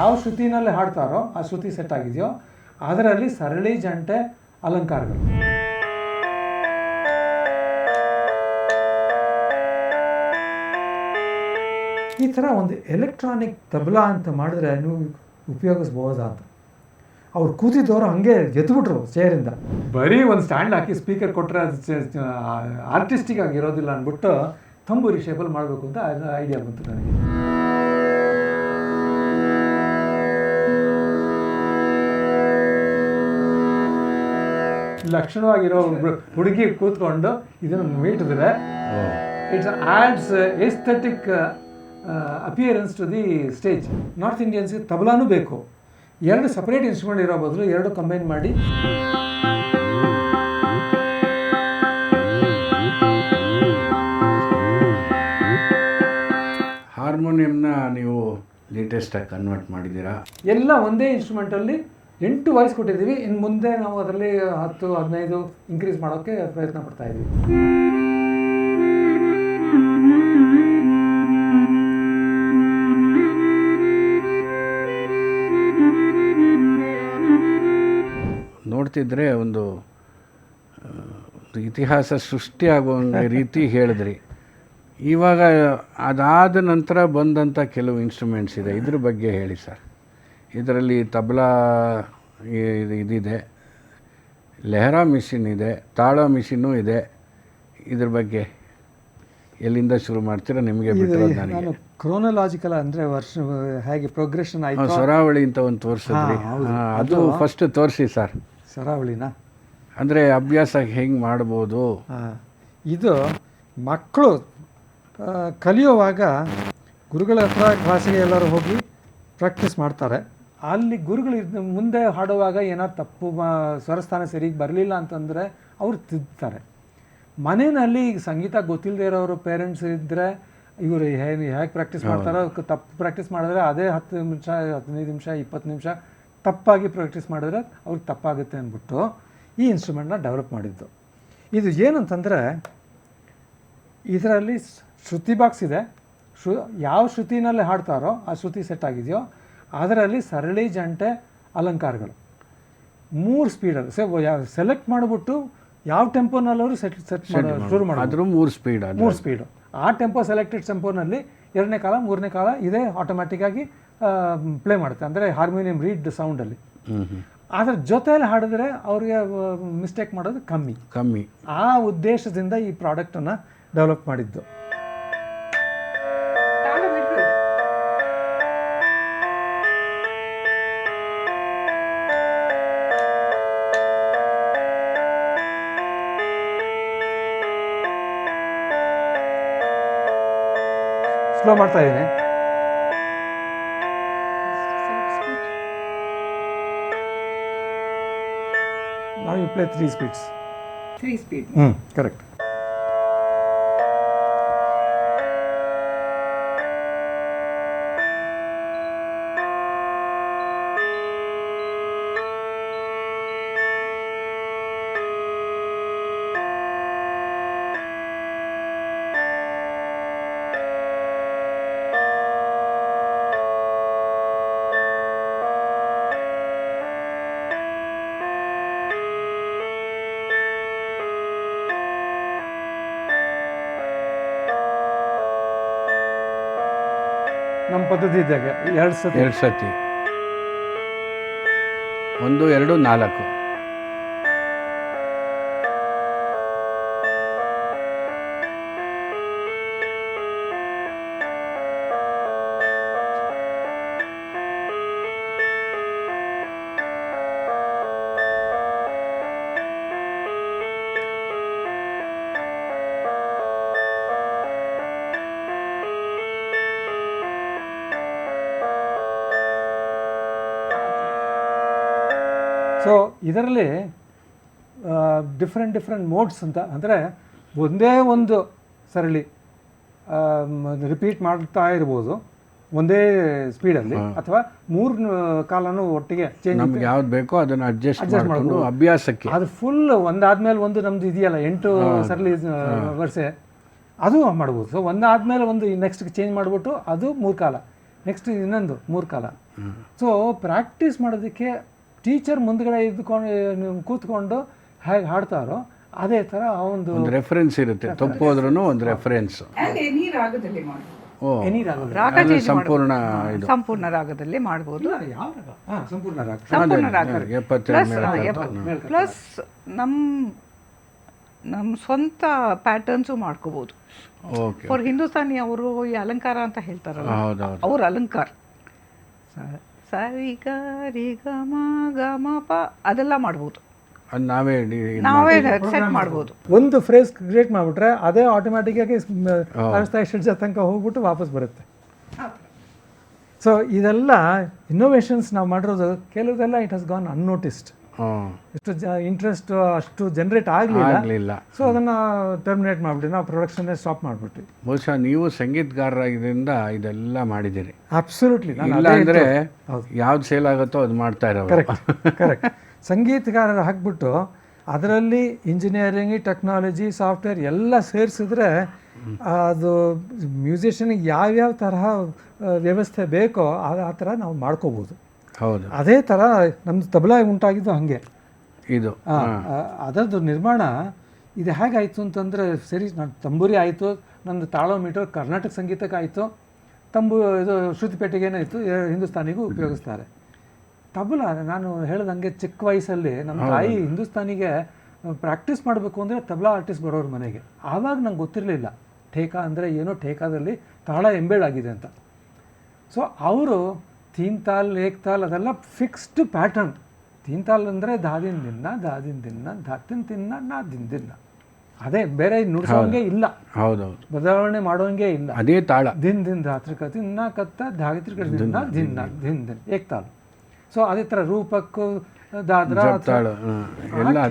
ಯಾವ ಶ್ರುತಿನಲ್ಲಿ ಹಾಡ್ತಾರೋ ಆ ಶ್ರುತಿ ಸೆಟ್ ಆಗಿದೆಯೋ ಅದರಲ್ಲಿ ಸರಳಿ ಜಂಟೆ ಅಲಂಕಾರಗಳು. ಈ ಥರ ಒಂದು ಎಲೆಕ್ಟ್ರಾನಿಕ್ ತಬಲಾ ಅಂತ ಮಾಡಿದ್ರೆ ನೀವು ಉಪಯೋಗಿಸ್ಬೋದಾದ. ಅವ್ರು ಕೂತಿದ್ದವರು ಹಂಗೆ ಎದ್ಬಿಟ್ರು ಚೇರಿಂದ. ಬರೀ ಒಂದು ಸ್ಟ್ಯಾಂಡ್ ಹಾಕಿ ಸ್ಪೀಕರ್ ಕೊಟ್ಟರೆ ಅದು ಆರ್ಟಿಸ್ಟಿಕ್ ಆಗಿರೋದಿಲ್ಲ ಅಂದ್ಬಿಟ್ಟು ತಂಬೂರಿ ಶೇಪಲ್ಲಿ ಮಾಡಬೇಕು ಅಂತ ಐಡಿಯಾ ಬಂತು ನನಗೆ. ಲಕ್ಷಣವಾಗಿರೋ ಹುಡುಗಿ ಕೂತ್ಕೊಂಡು ಇದನ್ನು ಮೀಟಿದ್ರೆ it's adds aesthetic appearance to the stage. North ಇಂಡಿಯನ್ಸ್ಗೆ ತಬಲಾನೂ ಬೇಕು. ಎರಡು ಸಪ್ರೇಟ್ ಇನ್ಸ್ಟ್ರೂಮೆಂಟ್ ಇರೋ ಬದಲು ಎರಡು ಕಂಬೈನ್ ಮಾಡಿ ಹಾರ್ಮೋನಿಯಂನ ನೀವು ಲೇಟೆಸ್ಟಾಗಿ ಕನ್ವರ್ಟ್ ಮಾಡಿದ್ದೀರಾ? ಎಲ್ಲ ಒಂದೇ ಇನ್ಸ್ಟ್ರೂಮೆಂಟಲ್ಲಿ 8 ವಾಯ್ಸ್ ಕೊಟ್ಟಿದ್ದೀವಿ. ಇನ್ನು ಮುಂದೆ ನಾವು ಅದರಲ್ಲಿ 10-15 ಇನ್ಕ್ರೀಸ್ ಮಾಡೋಕ್ಕೆ ಪ್ರಯತ್ನ ಪಡ್ತಾ ಇದ್ದೀವಿ. ನೋಡ್ತಿದ್ರೆ ಒಂದು ಇತಿಹಾಸ ಸೃಷ್ಟಿಯಾಗುವ ರೀತಿ ಹೇಳಿದ್ರಿ. ಇವಾಗ ಅದಾದ ನಂತರ ಬಂದಂಥ ಕೆಲವು ಇನ್ಸ್ಟ್ರೂಮೆಂಟ್ಸ್ ಇದೆ, ಇದ್ರ ಬಗ್ಗೆ ಹೇಳಿ ಸರ್. ಇದರಲ್ಲಿ ತಬಲಾ ಇದಿದೆ, ಲೆಹರಾ ಮಿಷಿನ್ ಇದೆ, ತಾಳ ಮಿಷಿನ್ನು ಇದೆ. ಇದ್ರ ಬಗ್ಗೆ ಎಲ್ಲಿಂದ ಶುರು ಮಾಡ್ತೀರಾ? ನಿಮಗೆ ಬಿಟ್ಟಿರೋದು ನನಗೆ. ನಾನು ಕ್ರೋನಲಾಜಿಕಲ್ ಅಂದರೆ ವರ್ಷ ಹೇಗೆ ಪ್ರೋಗ್ರೆಷನ್ ಆಯಿತು. ಸ್ವರಾವಳಿ ಅಂತ ಒಂದು ತೋರಿಸಿದ್ರಿ, ಅದು ಫಸ್ಟ್ ತೋರಿಸಿ ಸರ್. ಸ್ವರಾವಳಿನ ಅಂದರೆ ಅಭ್ಯಾಸ ಹೆಂಗೆ ಮಾಡ್ಬೋದು? ಇದು ಮಕ್ಕಳು ಕಲಿಯುವಾಗ ಗುರುಗಳ ಹತ್ರ ಕ್ಲಾಸಿಗೆ ಎಲ್ಲರೂ ಹೋಗಿ ಪ್ರಾಕ್ಟೀಸ್ ಮಾಡ್ತಾರೆ. ಅಲ್ಲಿ ಗುರುಗಳು ಮುಂದೆ ಹಾಡುವಾಗ ಏನಾದ್ರು ತಪ್ಪು ಸ್ವರಸ್ಥಾನ ಸರಿಗೆ ಬರಲಿಲ್ಲ ಅಂತಂದರೆ ಅವ್ರು ತಿದ್ತಾರೆ. ಮನೆಯಲ್ಲಿ ಸಂಗೀತ ಗೊತ್ತಿಲ್ಲದೆ ಇರೋರು ಪೇರೆಂಟ್ಸ್ ಇದ್ದರೆ ಇವರು ಹೇಗೆ ಪ್ರಾಕ್ಟೀಸ್ ಮಾಡ್ತಾರೋ, ತಪ್ಪು ಪ್ರಾಕ್ಟೀಸ್ ಮಾಡಿದ್ರೆ ಅದೇ 10 ನಿಮಿಷ 15 ನಿಮಿಷ 20 ನಿಮಿಷ ತಪ್ಪಾಗಿ ಪ್ರಾಕ್ಟೀಸ್ ಮಾಡಿದ್ರೆ ಅವ್ರಿಗೆ ತಪ್ಪಾಗುತ್ತೆ ಅಂದ್ಬಿಟ್ಟು ಈ ಇನ್ಸ್ಟ್ರೂಮೆಂಟ್ನ ಡೆವಲಪ್ ಮಾಡಿದ್ದು. ಇದು ಏನಂತಂದರೆ ಇದರಲ್ಲಿ ಶ್ರುತಿ ಬಾಕ್ಸ್ ಇದೆ. ಯಾವ ಶ್ರುತಿನಲ್ಲಿ ಹಾಡ್ತಾರೋ ಆ ಶ್ರುತಿ ಸೆಟ್ ಆಗಿದೆಯೋ ಅದರಲ್ಲಿ ಸರಳಿ ಜಂಟೆ ಅಲಂಕಾರಗಳು 3 ಸ್ಪೀಡಲ್ಲಿ ಸೆಲೆಕ್ಟ್ ಮಾಡಿಬಿಟ್ಟು ಯಾವ ಟೆಂಪೋನಲ್ಲವರು ಸೆಟ್ ಶುರು ಮಾಡೋದು. 3 ಸ್ಪೀಡು. ಆ ಟೆಂಪೋ ಸೆಲೆಕ್ಟೆಡ್ ಟೆಂಪೋನಲ್ಲಿ 2ನೇ ಕಾಲ 3ನೇ ಕಾಲ ಇದೇ ಆಟೋಮ್ಯಾಟಿಕ್ಕಾಗಿ ಪ್ಲೇ ಮಾಡುತ್ತೆ, ಅಂದರೆ ಹಾರ್ಮೋನಿಯಂ ರೀಡ್ ಸೌಂಡಲ್ಲಿ. ಅದರ ಜೊತೆಯಲ್ಲಿ ಹಾಡಿದ್ರೆ ಅವ್ರಿಗೆ ಮಿಸ್ಟೇಕ್ ಮಾಡೋದು ಕಮ್ಮಿ. ಆ ಉದ್ದೇಶದಿಂದ ಈ ಪ್ರಾಡಕ್ಟನ್ನು ಡೆವಲಪ್ ಮಾಡಿದ್ದು. ಸ್ಲೋ ಮಾಡ್ತಾ ಇದ್ದೀನಿ. Now you play 3 speeds. 3 speed. Correct. ನಮ್ಮ ಪದ್ಧತಿ ಇದ್ದಾಗ 2 ಸತಿ 1 2 4. ಸೊ ಇದರಲ್ಲಿ ಡಿಫ್ರೆಂಟ್ ಮೋಡ್ಸ್ ಅಂತ ಅಂದರೆ ಒಂದೇ ಒಂದು ಸರಳಿ ರಿಪೀಟ್ ಮಾಡ್ತಾ ಇರ್ಬೋದು ಒಂದೇ ಸ್ಪೀಡಲ್ಲಿ, ಅಥವಾ 3 ಕಾಲನೂ ಒಟ್ಟಿಗೆ ಚೇಂಜ್ ನಮ್ಗೆ ಯಾವ್ದು ಬೇಕೋ ಅದನ್ನು ಅಡ್ಜಸ್ಟ್ ಮಾಡಿಕೊಂಡು ಅಭ್ಯಾಸಕ್ಕೆ. ಅದು ಫುಲ್ ಒಂದಾದ್ಮೇಲೆ ಒಂದು ನಮ್ದು ಇದೆಯಲ್ಲ 8 ಸರಳಿ ವರ್ಷ ಅದು ಮಾಡ್ಬೋದು. ಸೊ ಒಂದಾದ್ಮೇಲೆ ಒಂದು ನೆಕ್ಸ್ಟ್ ಚೇಂಜ್ ಮಾಡಿಬಿಟ್ಟು ಅದು 3 ಕಾಲ, ನೆಕ್ಸ್ಟ್ ಇನ್ನೊಂದು 3 ಕಾಲ. ಸೊ ಪ್ರಾಕ್ಟೀಸ್ ಮಾಡೋದಕ್ಕೆ ಟೀಚರ್ ಮುಂದ್ಗಡೆ ಇದ್ಕೊಂಡು ಕೂತ್ಕೊಂಡು ಹೇಗೆ ಹಾಡ್ತಾರೋ ಅದೇ ಥರ ಒಂದು ರೆಫರೆನ್ಸ್ ಇರುತ್ತೆ, ತಪ್ಪೋದ್ರೂ ಒಂದು ರೆಫರೆನ್ಸ್. ಎನಿ ರಾಗದಲ್ಲಿ ಮಾಡ್ಬೋದು. ಎನಿ ರಾಗ ರಾಗ ಅದು ಸಂಪೂರ್ಣ ಇದು ಸಂಪೂರ್ಣ ರಾಗದಲ್ಲಿ ಮಾಡ್ಬೋದು. ಯಾವ ರಾಗ? ಸಂಪೂರ್ಣ ರಾಗ. ಸಂಪೂರ್ಣ ರಾಗ 72 ಪ್ಲಸ್ ನಮ್ಮ ಸ್ವಂತ ಪ್ಯಾಟರ್ನ್ಸು ಮಾಡ್ಕೋಬೋದು. ಓಕೆ. ಫಾರ್ ಹಿಂದೂಸ್ತಾನಿ ಅವರು ಈ ಅಲಂಕಾರ ಅಂತ ಹೇಳ್ತಾರಲ್ಲ, ಹೌದೌದು. ಅವ್ರ ಅಲಂಕಾರ ಸರಿ ಗ ರಿ ಗ ಮ ಗ ಮ ಪ ಅದೆಲ್ಲ ಮಾಡ್ಬೋದು, ಅದು ನಾವೇ ನಾವೇ ಸೆಟ್ ಮಾಡ್ಬೋದು. ಒಂದು ಫ್ರೇಸ್ ಕ್ರಿಯೇಟ್ ಮಾಡಿಬಿಟ್ರೆ ಅದೇ ಆಟೋಮ್ಯಾಟಿಕ್ಕಾಗಿ ಷಡ್ಜ ತನಕ ಹೋಗ್ಬಿಟ್ಟು ವಾಪಸ್ ಬರುತ್ತೆ. ಸೊ ಇದೆಲ್ಲ ಇನ್ನೋವೇಷನ್ಸ್ ನಾವು ಮಾಡಿರೋದು ಕೆಲವುದೆಲ್ಲ ಇಟ್ ಹಸ್ ಗಾನ್ ಅನ್ನೋಟಿಸ್ಡ್. ಎಷ್ಟು ಇಂಟ್ರೆಸ್ಟ್ ಅಷ್ಟು ಜನರೇಟ್ ಆಗಲಿಲ್ಲ. ಸೊ ಅದನ್ನು ಟರ್ಮಿನೇಟ್ ಮಾಡಿಬಿಟ್ಟು ನಾವು ಪ್ರೊಡಕ್ಷನ್ನೇ ಸ್ಟಾಪ್ ಮಾಡಿಬಿಟ್ವಿ. ಬಹುಶಃ ನೀವು ಸಂಗೀತಗಾರರಾಗಿದ್ದರಿಂದ ಇದೆಲ್ಲ ಮಾಡಿದ್ದೀರಿ. ಅಬ್ಸಲ್ಯೂಟ್ಲಿ. ಇಲ್ಲ ಅಂದರೆ ಯಾವ್ದು ಸೇಲ್ ಆಗುತ್ತೋ ಅದು ಮಾಡ್ತಾ ಇರೋ. ಕರೆಕ್ಟ್. ಸಂಗೀತಗಾರರು ಹಾಕ್ಬಿಟ್ಟು ಅದರಲ್ಲಿ ಇಂಜಿನಿಯರಿಂಗ್, ಟೆಕ್ನಾಲಜಿ, ಸಾಫ್ಟ್ವೇರ್ ಎಲ್ಲ ಸೇರಿಸಿದ್ರೆ ಅದು ಮ್ಯೂಸಿಷಿಯನಿಗೆ ಯಾವ್ಯಾವ ತರಹ ವ್ಯವಸ್ಥೆ ಬೇಕೋ ಆ ಥರ ನಾವು ಮಾಡ್ಕೋಬೋದು. ಹೌದು. ಅದೇ ಥರ ನಮ್ಮದು ತಬಲಾ ಉಂಟಾಗಿದ್ದು ಹಾಗೆ. ಇದು ಅದರದ್ದು ನಿರ್ಮಾಣ ಇದು ಹೇಗಾಯಿತು ಅಂತಂದರೆ, ಸರಿ ನಾನು ತಂಬೂರಿ ಆಯಿತು, ನಂದು ತಾಳೋ ಮೀಟರ್ ಕರ್ನಾಟಕ ಸಂಗೀತಕ್ಕೆ ಆಯಿತು, ಇದು ಶ್ರುತಿಪೆಟ್ಟಿಗೆನಾಯಿತು, ಹಿಂದೂಸ್ತಾನಿಗೂ ಉಪಯೋಗಿಸ್ತಾರೆ. ತಬಲಾ ನಾನು ಹೇಳ್ದಂಗೆ ಚಿಕ್ಕ ವಯಸ್ಸಲ್ಲಿ ನಮ್ಮ ತಾಯಿ ಹಿಂದೂಸ್ತಾನಿಗೆ ಪ್ರಾಕ್ಟೀಸ್ ಮಾಡಬೇಕು ಅಂದರೆ ತಬಲಾ ಆರ್ಟಿಸ್ಟ್ ಬರೋರು ಮನೆಗೆ. ಆವಾಗ ನಂಗೆ ಗೊತ್ತಿರಲಿಲ್ಲ ಠೇಕಾ ಅಂದರೆ ಏನೋ, ಠೇಕಾದಲ್ಲಿ ತಾಳ ಎಂಬೇಡಾಗಿದೆ ಅಂತ. ಸೊ ಅವರು ತೀನ್ ತಾಲ್, ಏಕ್ ತಾಲ್ ಅದೆಲ್ಲ ಫಿಕ್ಸ್ಡ್ ಪ್ಯಾಟರ್ನ್. ತೀನ್ ತಾಲ್ ಅಂದರೆ ದಾದಿನ ದಿನ, ದಾದಿನ ದಿನ, ಧಾತಿನ ತಿನ್ನ, ನಾ ದಿನ, ಅದೇ ಬೇರೆ ನುಡ್ಸೋಂಗೆ ಇಲ್ಲ. ಹೌದೌದು. ಬದಲಾವಣೆ ಮಾಡೋಂಗೆ ಇಲ್ಲ. ಅದೇ ತಾಳ. ದಿನ ರಾತ್ರಿ ತಿನ್ನ ಕತ್ತ ಧಾಗಿತ್ರಿ ಕಡೆ ದಿನ ದಿನ ದಿನ ಏಕ್ ತಾಲ್. ಸೊ ಅದೇ ಥರ ರೂಪಕ್ಕು ದಾದ್ರ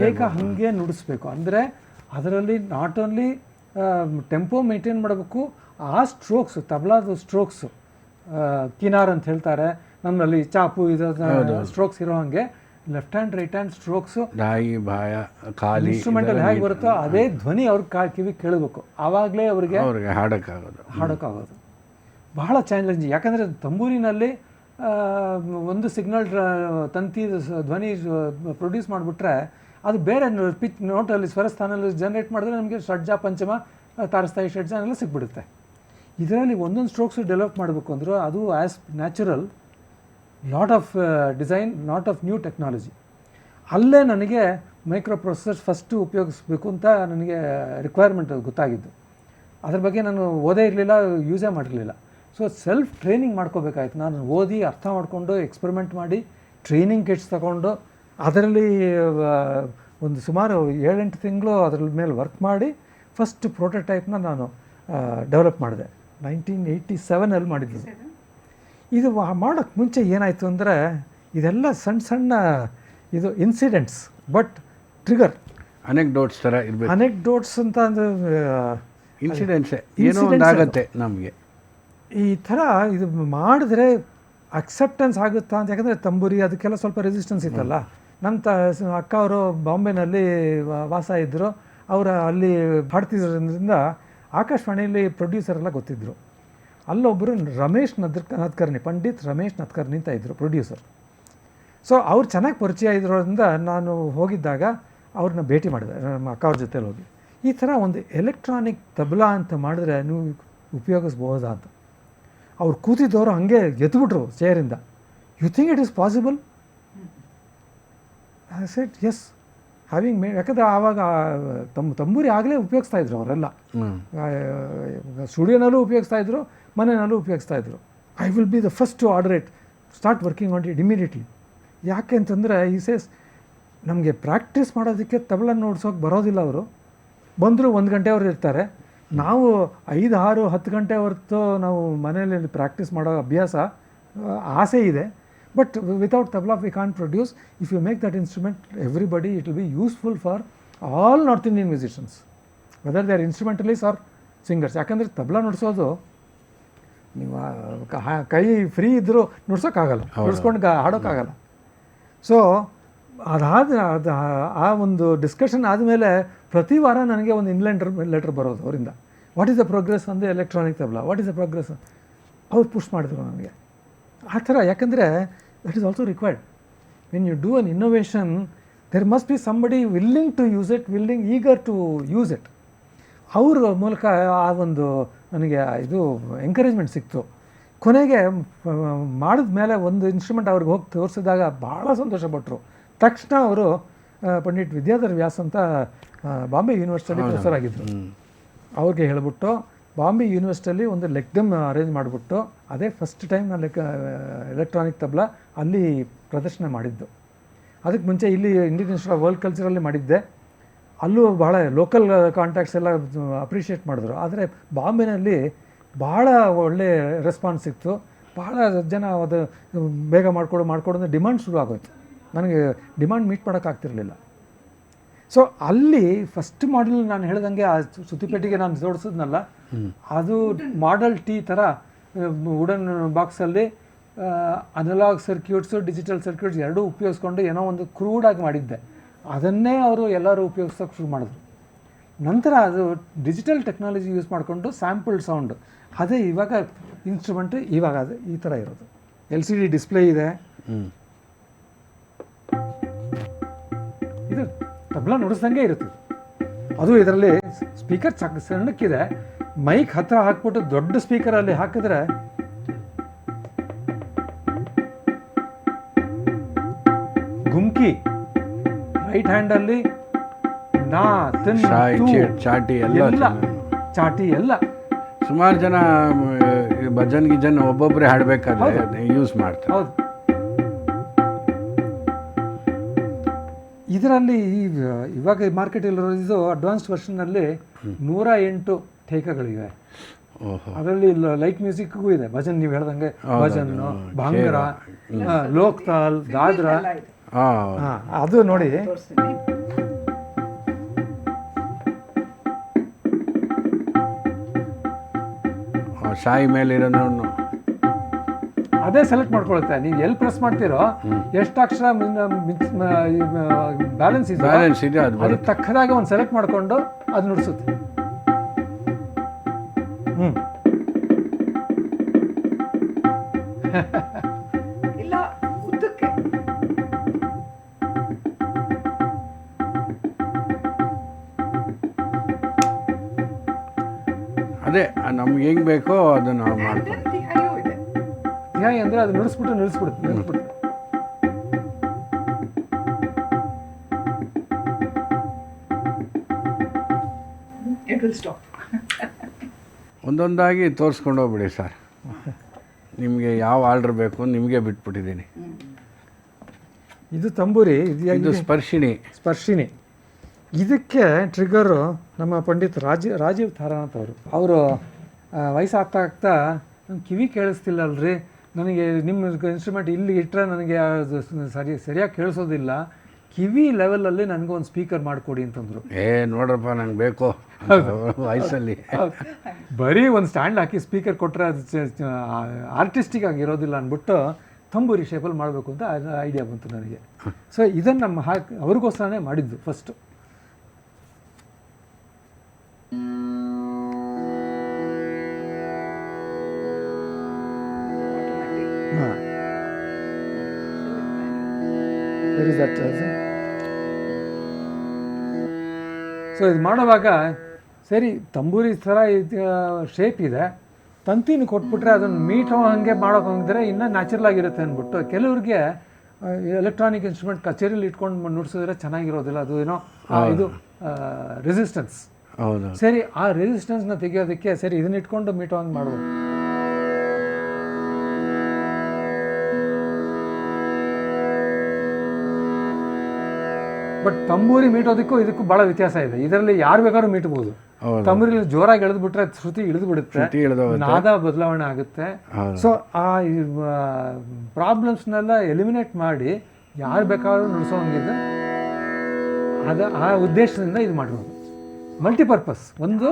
ಠೇಕ ಹಾಗೆ ನುಡಿಸ್ಬೇಕು. ಅಂದರೆ ಅದರಲ್ಲಿ ನಾಟ್ ಓನ್ಲಿ ಟೆಂಪೋ ಮೇಂಟೈನ್ ಮಾಡಬೇಕು, ಆ ಸ್ಟ್ರೋಕ್ಸ್, ತಬಲಾದ ಸ್ಟ್ರೋಕ್ಸು, ಕಿನಾರ್ ಅಂತ ಹೇಳ್ತಾರೆ ನಮ್ಮಲ್ಲಿ, ಚಾಪು ಇದು ಸ್ಟ್ರೋಕ್ಸ್ ಇರೋ ಹಾಗೆ ಲೆಫ್ಟ್ ಹ್ಯಾಂಡ್ ರೈಟ್ ಹ್ಯಾಂಡ್ ಸ್ಟ್ರೋಕ್ಸು, ಇನ್ಸ್ಟ್ರೂಮೆಂಟಲ್ಲಿ ಹೇಗೆ ಬರುತ್ತೋ ಅದೇ ಧ್ವನಿ ಅವ್ರ ಕಿವಿ ಕೇಳಬೇಕು. ಆವಾಗಲೇ ಅವ್ರಿಗೆ ಹಾಡೋಕ್ಕಾಗೋದು. ಬಹಳ ಚಾಲೆಂಜ್. ಯಾಕಂದರೆ ತಂಬೂರಿನಲ್ಲಿ ಒಂದು ಸಿಗ್ನಲ್ ತಂತಿ ಧ್ವನಿ ಪ್ರೊಡ್ಯೂಸ್ ಮಾಡಿಬಿಟ್ರೆ ಅದು ಬೇರೆ ಪಿಚ್ ನೋಟಲ್ಲಿ ಸ್ವರಸ್ಥಾನಲ್ಲಿ ಜನರೇಟ್ ಮಾಡಿದ್ರೆ ನಮಗೆ ಷಡ್ಜ, ಪಂಚಮ, ತಾರಸ್ಥಾಯಿ, ಷಡ್ಜ ಎಲ್ಲ ಸಿಕ್ಬಿಡುತ್ತೆ. ಇದರಲ್ಲಿ ಒಂದೊಂದು ಸ್ಟ್ರೋಕ್ಸು ಡೆವಲಪ್ ಮಾಡಬೇಕು ಅಂದರೂ ಅದು as natural, lot of design, lot of new technology. ಅಲ್ಲೇ ನನಗೆ ಮೈಕ್ರೋ ಪ್ರೊಸೆಸರ್ಸ್ ಫಸ್ಟು ಉಪಯೋಗಿಸ್ಬೇಕು ಅಂತ ನನಗೆ ರಿಕ್ವೈರ್ಮೆಂಟ್ ಗೊತ್ತಾಗಿದ್ದು. ಅದ್ರ ಬಗ್ಗೆ ನಾನು ಓದೇ ಇರಲಿಲ್ಲ, ಯೂಸೇ ಮಾಡಿರಲಿಲ್ಲ. ಸೊ ಸೆಲ್ಫ್ ಟ್ರೈನಿಂಗ್ ಮಾಡ್ಕೋಬೇಕಾಯ್ತು. ನಾನು ಓದಿ ಅರ್ಥ ಮಾಡಿಕೊಂಡು ಎಕ್ಸ್ಪೆರಿಮೆಂಟ್ ಮಾಡಿ ಟ್ರೈನಿಂಗ್ ಕಿಟ್ಸ್ ತಗೊಂಡು ಅದರಲ್ಲಿ ಒಂದು ಸುಮಾರು 7-8 ತಿಂಗಳು ಅದ್ರ ಮೇಲೆ ವರ್ಕ್ ಮಾಡಿ ಫಸ್ಟ್ ಪ್ರೋಟೋಟೈಪ್ನ ನಾನು ಡೆವಲಪ್ ಮಾಡಿದೆ. 1987 ಮಾಡಿದ್ದು. ಇದು ಮಾಡೋಕ್ಕೆ ಮುಂಚೆ ಏನಾಯಿತು ಅಂದರೆ ಇದೆಲ್ಲ ಸಣ್ಣ ಸಣ್ಣ ಇದು ಇನ್ಸಿಡೆಂಟ್ಸ್, ಬಟ್ ಟ್ರಿಗರ್ ಅನೆಕ್ಡೋಟ್ಸ್ ಥರ ಇರಬೇಕು. ಅನೆಕ್ಡೋಟ್ಸ್ ಅಂತ ಅಂದರೆ ಇನ್ಸಿಡೆಂಟ್ಸೇ ಏನೋ ಒಂದು ಆಗುತ್ತೆ ನಮಗೆ. ಈ ಥರ ಇದು ಮಾಡಿದ್ರೆ ಅಕ್ಸೆಪ್ಟೆನ್ಸ್ ಆಗುತ್ತಾ ಅಂತ. ಯಾಕಂದರೆ ತಂಬೂರಿ ಅದಕ್ಕೆಲ್ಲ ಸ್ವಲ್ಪ ರೆಸಿಸ್ಟೆನ್ಸ್ ಇತ್ತಲ್ಲ. ನನ್ನ ಅಕ್ಕ ಅವರು ಬಾಂಬೆನಲ್ಲಿ ವಾಸ ಇದ್ದರು. ಅವರ ಅಲ್ಲಿ ಹಾಡ್ತಿದ್ರಿಂದ ಆಕಾಶವಾಣಿಯಲ್ಲಿ ಪ್ರೊಡ್ಯೂಸರ್ ಎಲ್ಲ ಗೊತ್ತಿದ್ದರು. ಅಲ್ಲೊಬ್ಬರು ರಮೇಶ್ ನದ್ಕರ್ನಿ, ಪಂಡಿತ್ ರಮೇಶ್ ನದ್ಕರ್ನಿ ಅಂತ ಇದ್ದರು ಪ್ರೊಡ್ಯೂಸರ್. ಸೊ ಅವ್ರು ಚೆನ್ನಾಗಿ ಪರಿಚಯ ಇದ್ರೋದ್ರಿಂದ ನಾನು ಹೋಗಿದ್ದಾಗ ಅವ್ರನ್ನ ಭೇಟಿ ಮಾಡಿದೆ, ನಮ್ಮ ಅಕ್ಕ ಅವ್ರ ಜೊತೆಲಿ ಹೋಗಿ. ಈ ಥರ ಒಂದು ಎಲೆಕ್ಟ್ರಾನಿಕ್ ತಬಲಾ ಅಂತ ಮಾಡಿದ್ರೆ ನೀವು ಉಪಯೋಗಿಸ್ಬೋದಾ ಅಂತ. ಅವ್ರು ಕೂತಿದ್ದವರು ಹಾಗೆ ಎತ್ಬಿಟ್ರು ಚೇರಿಂದ. You think it is possible? I said yes, having made. ಯಾಕಂದರೆ ಆವಾಗ ತಂಬೂರಿ ಆಗಲೇ ಉಪಯೋಗಿಸ್ತಾಯಿದ್ರು ಅವರೆಲ್ಲ. ಸ್ಟುಡಿಯೋನಲ್ಲೂ ಉಪಯೋಗಿಸ್ತಾಯಿದ್ರು, ಮನೆಯಲ್ಲೂ ಉಪಯೋಗಿಸ್ತಾಯಿದ್ರು. I will be the first to order it, start working on it immediately. ಯಾಕೆ ಅಂತಂದರೆ ಈ ಸೇಸ್ ನಮಗೆ ಪ್ರಾಕ್ಟೀಸ್ ಮಾಡೋದಕ್ಕೆ ತಬಲ ನೋಡ್ಸೋಕೆ ಬರೋದಿಲ್ಲ. ಅವರು ಬಂದರೂ 1 ಗಂಟೆ ಅವರು ಇರ್ತಾರೆ. ನಾವು 5, 6, 10 ಗಂಟೆ ಹೊರತು ನಾವು ಮನೆಯಲ್ಲಿ ಪ್ರಾಕ್ಟೀಸ್ ಮಾಡೋ ಅಭ್ಯಾಸ ಆಸೆ ಇದೆ. But without tabla we can't produce. If you make that instrument everybody, it will be useful for all north Indian musicians, whether they are instrumentalist or singers. ಯಾಕಂದರೆ ತಬಲಾ ನುಡ್ಸೋದು ನೀವು ಕೈ ಫ್ರೀ ಇದ್ದರೂ ನುಡ್ಸೋಕ್ಕಾಗಲ್ಲ, ನುಡ್ಸ್ಕೊಂಡು ಹಾಡೋಕ್ಕಾಗಲ್ಲ. ಸೊ ಅದು ಆ ಒಂದು ಡಿಸ್ಕಷನ್ ಆದಮೇಲೆ ಪ್ರತಿ ವಾರ ನನಗೆ ಒಂದು ಇನ್ಲೆಂಟರ್ ಲೆಟರ್ ಬರೋದು ಅವರಿಂದ. ವಾಟ್ ಈಸ್ ದ ಪ್ರೋಗ್ರೆಸ್ ಅಂದರೆ electronic tabla, what is the progress? ಅವ್ರು ಪುಷ್ ಮಾಡಿದ್ರು ನನಗೆ. ಆ ಥರ, ಯಾಕಂದರೆ that is also required. When you do an innovation there must be somebody willing to use it, eager to use it. ಅವ್ರ ಮೂಲಕ ಆ ಒಂದು ನನಗೆ ಇದು ಎಂಕರೇಜ್ಮೆಂಟ್ ಸಿಕ್ತು. ಕೊನೆಗೆ ಮಾಡಿದ ಮೇಲೆ ಒಂದು ಇನ್ಸ್ಟ್ರೂಮೆಂಟ್ ಅವ್ರಿಗೆ ಹೋಗಿ ತೋರಿಸಿದಾಗ ಭಾಳ ಸಂತೋಷಪಟ್ಟರು. ತಕ್ಷಣ ಅವರು ಪಂಡಿತ್ ವಿದ್ಯಾಧರ್ ವ್ಯಾಸ್ ಅಂತ ಬಾಂಬೆ ಯೂನಿವರ್ಸಿಟಿಯಲ್ಲಿ ಪ್ರೊಫೆಸರ್ ಆಗಿದ್ದರು. ಅವ್ರಿಗೆ ಹೇಳ್ಬಿಟ್ಟು ಬಾಂಬೆ ಯೂನಿವರ್ಸಿಟಿಯಲ್ಲಿ ಒಂದು ಲೆಕ್ಡಮ್ ಅರೇಂಜ್ ಮಾಡಿಬಿಟ್ಟು, ಅದೇ ಫಸ್ಟ್ ಟೈಮ್ ನಾನು ಎಲೆಕ್ಟ್ರಾನಿಕ್ ತಬಲಾ ಅಲ್ಲಿ ಪ್ರದರ್ಶನ ಮಾಡಿದ್ದು. ಅದಕ್ಕೆ ಮುಂಚೆ ಇಲ್ಲಿ ಇಂಡಿಯನ್ ಇನ್ಸ್ಟಿಟ್ಯೂಟ್ ಆಫ್ ವರ್ಲ್ಡ್ ಕಲ್ಚರಲ್ಲಿ ಮಾಡಿದ್ದೆ. ಅಲ್ಲೂ ಭಾಳ ಲೋಕಲ್ ಕಾಂಟ್ಯಾಕ್ಟ್ಸ್ ಎಲ್ಲ ಅಪ್ರಿಷಿಯೇಟ್ ಮಾಡಿದ್ರು. ಆದರೆ ಬಾಂಬೆನಲ್ಲಿ ಭಾಳ ಒಳ್ಳೆ ರೆಸ್ಪಾನ್ಸ್ ಸಿಕ್ತು. ಭಾಳ ಜನ ಅದು ಬೇಗ ಮಾಡಿಕೊಡೋ ಡಿಮಾಂಡ್ ಶುರು ಆಗೋಯ್ತು. ನನಗೆ ಡಿಮಾಂಡ್ ಮೀಟ್ ಮಾಡೋಕ್ಕಾಗ್ತಿರ್ಲಿಲ್ಲ. ಸೊ ಅಲ್ಲಿ ಫಸ್ಟ್ ಮಾಡೆಲ್ ನಾನು ಹೇಳ್ದಂಗೆ ಆ ಸುತ್ತಿಪೇಟೆಗೆ ನಾನು ಜೋಡಿಸಿದ್ನಲ್ಲ, ಅದು ಮಾಡೆಲ್ ಟಿ ಥರ ವುಡನ್ ಬಾಕ್ಸಲ್ಲಿ ಅನಲಾಗ್ ಸರ್ಕ್ಯೂಟ್ಸು ಡಿಜಿಟಲ್ ಸರ್ಕ್ಯೂಟ್ಸ್ ಎರಡೂ ಉಪಯೋಗಿಸ್ಕೊಂಡು ಏನೋ ಒಂದು ಕ್ರೂಡಾಗಿ ಮಾಡಿದ್ದೆ. ಅದನ್ನೇ ಅವರು ಎಲ್ಲರೂ ಉಪಯೋಗಿಸೋಕೆ ಶುರು ಮಾಡಿದ್ರು. ನಂತರ ಅದು ಡಿಜಿಟಲ್ ಟೆಕ್ನಾಲಜಿ ಯೂಸ್ ಮಾಡಿಕೊಂಡು ಸ್ಯಾಂಪಲ್ ಸೌಂಡ್, ಅದೇ ಇವಾಗ ಇನ್ಸ್ಟ್ರೂಮೆಂಟು ಇವಾಗ ಅದು ಈ ಥರ ಇರೋದು. LCD ಡಿಸ್ಪ್ಲೇ ಇದೆ. ಇದು ತಬಲಾ ನುಡಿಸ್ದಂಗೆ ಇರುತ್ತೆ. ಅದು ಇದರಲ್ಲಿ ಸ್ಪೀಕರ್ ಸಣ್ಣಕ್ಕಿದೆ. ಮೈಕ್ ಹತ್ತಿರ ಹಾಕ್ಬಿಟ್ಟು ದೊಡ್ಡ ಸ್ಪೀಕರಲ್ಲಿ ಹಾಕಿದ್ರೆ ಗುಮ್ಕಿ ರೈಟ್ ಹ್ಯಾಂಡಲ್ಲಿ ನಾ ತಿನ್ ಚಾಟಿ ಎಲ್ಲ ಚಾಟಿ ಎಲ್ಲ. ಸುಮಾರು ಜನ ಭಜನ್ ಗಿಜನ್ ಒಬ್ಬೊಬ್ಬರೇ ಹಾಡಬೇಕಾದ್ರೆ ಯೂಸ್ ಮಾಡ್ತಾರೆ. ಹೌದು. ಇದರಲ್ಲಿ ಇವಾಗ ಮಾರ್ಕೆಟಲ್ಲಿರೋ ಇದು ಅಡ್ವಾನ್ಸ್ಡ್ ವರ್ಷನ್ನಲ್ಲಿ 108 ಠೇಕಗಳಿವೆ. ಅದರಲ್ಲಿ ಲೈಟ್ ಮ್ಯೂಸಿಕ್ಗೂ ಇದೆ. ಭಜನ್ ನೀವು ಹೇಳ್ದಂಗೆ ಭಜನ್ನು, ಭಾಂಗ್ರ, ಲೋಕ್ತಾಲ್, ದಾದ್ರಾ, ಅದು ನೋಡಿ. ಶಾಯಿ ಮೇಲಿರೋನು ಅದೇ ಸೆಲೆಕ್ಟ್ ಮಾಡ್ಕೊಳುತ್ತೆ. ನೀವು ಎಲ್ಲಿ ಪ್ರೆಸ್ ಮಾಡ್ತೀರೋ, ಎಷ್ಟು ಅಕ್ಷರ ಬ್ಯಾಲೆನ್ಸ್ ಇದೆ ಅದು ತಕ್ಕದಾಗ ಒಂದು ಸೆಲೆಕ್ಟ್ ಮಾಡಿಕೊಂಡು ಅದು ನುಡಿಸುತ್ತೆ. ಇಲ್ಲ ಉದ್ದಕ್ಕೆ ಅದೇ ನಮ್ಗೆ ಹೆಂಗೆ ಬೇಕೋ ಅದನ್ನು ನಾವು ಮಾಡ್ತೀವಿ. ಧ್ಯಾಯ ಅಂದರೆ ಅದು ನಿಲ್ಲಿಸ್ಬಿಡುತ್ತೆ. ಒಂದೊಂದಾಗಿ ತೋರಿಸ್ಕೊಂಡು ಹೋಗ್ಬಿಡಿ ಸರ್. ನಿಮಗೆ ಯಾವ ಆರ್ಡರ್ ಬೇಕು ನಿಮಗೆ ಬಿಟ್ಬಿಟ್ಟಿದ್ದೀನಿ. ಇದು ತಂಬೂರಿ, ಇದು ಸ್ಪರ್ಶಿನಿ. ಇದಕ್ಕೆ ಟ್ರಿಗರು ನಮ್ಮ ಪಂಡಿತ್ ರಾಜೀವ್ ತಾರಾನಾಥ್ ಅವರು ವಯಸ್ಸಾಗ್ತಾ ನನ್ನ ಕಿವಿ ಕೇಳಿಸ್ತಿಲ್ಲಲ್ರಿ, ನನಗೆ ನಿಮ್ಮ ಇನ್ಸ್ಟ್ರೂಮೆಂಟ್ ಇಲ್ಲಿ ಇಟ್ಟರೆ ನನಗೆ ಸರಿಯಾಗಿ ಕೇಳಿಸೋದಿಲ್ಲ, ಕಿವಿ ಲೆವೆಲಲ್ಲಿ ನನಗೊಂದು ಸ್ಪೀಕರ್ ಮಾಡಿಕೊಡಿ ಅಂತಂದರು. ನೋಡ್ರಪ್ಪ ನಂಗೆ ಬೇಕು ವಯಸ್ಸಲ್ಲಿ. ಬರೀ ಒಂದು ಸ್ಟ್ಯಾಂಡ್ ಹಾಕಿ ಸ್ಪೀಕರ್ ಕೊಟ್ಟರೆ ಅದು ಆರ್ಟಿಸ್ಟಿಕ್ ಆಗಿರೋದಿಲ್ಲ ಅಂದ್ಬಿಟ್ಟು ತಂಬೂರಿ ಶೇಪಲ್ಲಿ ಮಾಡಬೇಕು ಅಂತ ಐಡಿಯಾ ಬಂತು ನನಗೆ. ಸೊ ಇದನ್ನು ನಮ್ಮ ಅವ್ರಿಗೋಸ್ಕರನೇ ಮಾಡಿದ್ದು ಫಸ್ಟು. ಸೊ ಇದು ಮಾಡುವಾಗ ಸರಿ ತಂಬೂರಿ ಥರ ಶೇಪ್ ಇದೆ, ತಂತಿನ ಕೊಟ್ಬಿಟ್ರೆ ಅದನ್ನು ಮೀಟೋ ಹಾಗೆ ಮಾಡೋಕೆ ಹೋಗಿದ್ರೆ ಇನ್ನೂ ನ್ಯಾಚುರಲ್ ಆಗಿರುತ್ತೆ ಅಂದ್ಬಿಟ್ಟು ಕೆಲವ್ರಿಗೆ ಎಲೆಕ್ಟ್ರಾನಿಕ್ ಇನ್ಸ್ಟ್ರೂಮೆಂಟ್ ಕಚೇರಿಲಿ ಇಟ್ಕೊಂಡು ನುಡಿಸಿದ್ರೆ ಚೆನ್ನಾಗಿರೋದಿಲ್ಲ, ಅದು ಏನೋ ಇದು ರೆಸಿಸ್ಟೆನ್ಸ್. ಹೌದು. ಸರಿ, ಆ ರೆಸಿಸ್ಟೆನ್ಸ್ನ ತೆಗಿಯೋದಕ್ಕೆ ಸರಿ ಇದನ್ನ ಇಟ್ಕೊಂಡು ಮೀಟೋ ಹಂಗೆ ಮಾಡ್ಬೋದು. ಬಟ್ ತಂಬೂರಿ ಮೀಟೋದಕ್ಕೂ ಇದಕ್ಕೂ ಭಾಳ ವ್ಯತ್ಯಾಸ ಇದೆ. ಇದರಲ್ಲಿ ಯಾರು ಬೇಕಾದ್ರೂ ಮೀಟ್ಬೋದು. ತಂಬೂರಿಲಿ ಜೋರಾಗಿ ಎಳೆದ್ಬಿಟ್ರೆ ಶ್ರುತಿ ಇಳಿದು ಬಿಡುತ್ತೆ, ನಾದ ಬದಲಾವಣೆ ಆಗುತ್ತೆ. ಸೊ ಆ ಪ್ರಾಬ್ಲಮ್ಸ್ನೆಲ್ಲ ಎಲಿಮಿನೇಟ್ ಮಾಡಿ ಯಾರು ಬೇಕಾದ್ರೂ ನುಡಿಸೋಂಗಿದೆ, ಆ ಉದ್ದೇಶದಿಂದ ಇದು ಮಾಡಿರೋದು. ಮಲ್ಟಿಪರ್ಪಸ್. ಒಂದು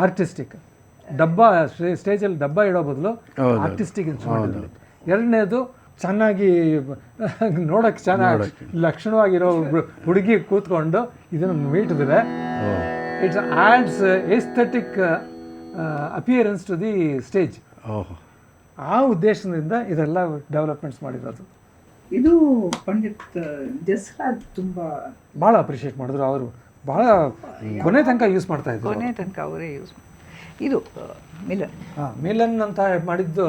ಆರ್ಟಿಸ್ಟಿಕ್ ಡಬ್ಬ, ಸ್ಟೇಜಲ್ಲಿ ಡಬ್ಬ ಇಡೋ ಬದಲು ಆರ್ಟಿಸ್ಟಿಕ್ ಇನ್ಸ್ಟ್ರೂಮೆಂಟ್. ಎರಡನೇದು ಚೆನ್ನಾಗಿ ನೋಡೋಕ್ಕೆ ಚೆನ್ನಾಗಿ ಲಕ್ಷಣವಾಗಿರೋ ಹುಡುಗಿ ಕೂತ್ಕೊಂಡು ಇದನ್ನು ಮೀಟಿದ್ರೆ it's adds aesthetic appearance to the stage. ಆ ಉದ್ದೇಶದಿಂದ ಇದೆಲ್ಲ ಡೆವಲಪ್ಮೆಂಟ್ಸ್ ಮಾಡಿರೋದು. ಇದು ಪಂಡಿತ್ ಜಸ್ರಾಜ್ ತುಂಬ ಭಾಳ ಅಪ್ರಿಷಿಯೇಟ್ ಮಾಡಿದ್ರು ಅವರು, ಭಾಳ ಕೊನೆ ತನಕ ಯೂಸ್ ಮಾಡ್ತಾಯಿದ್ರು. ಕೊನೆ ತನಕ ಅವರೇ ಯೂಸ್ ಇದು ಮಿಲನ್. ಮಿಲನ್ ಅಂತ ಮಾಡಿದ್ದು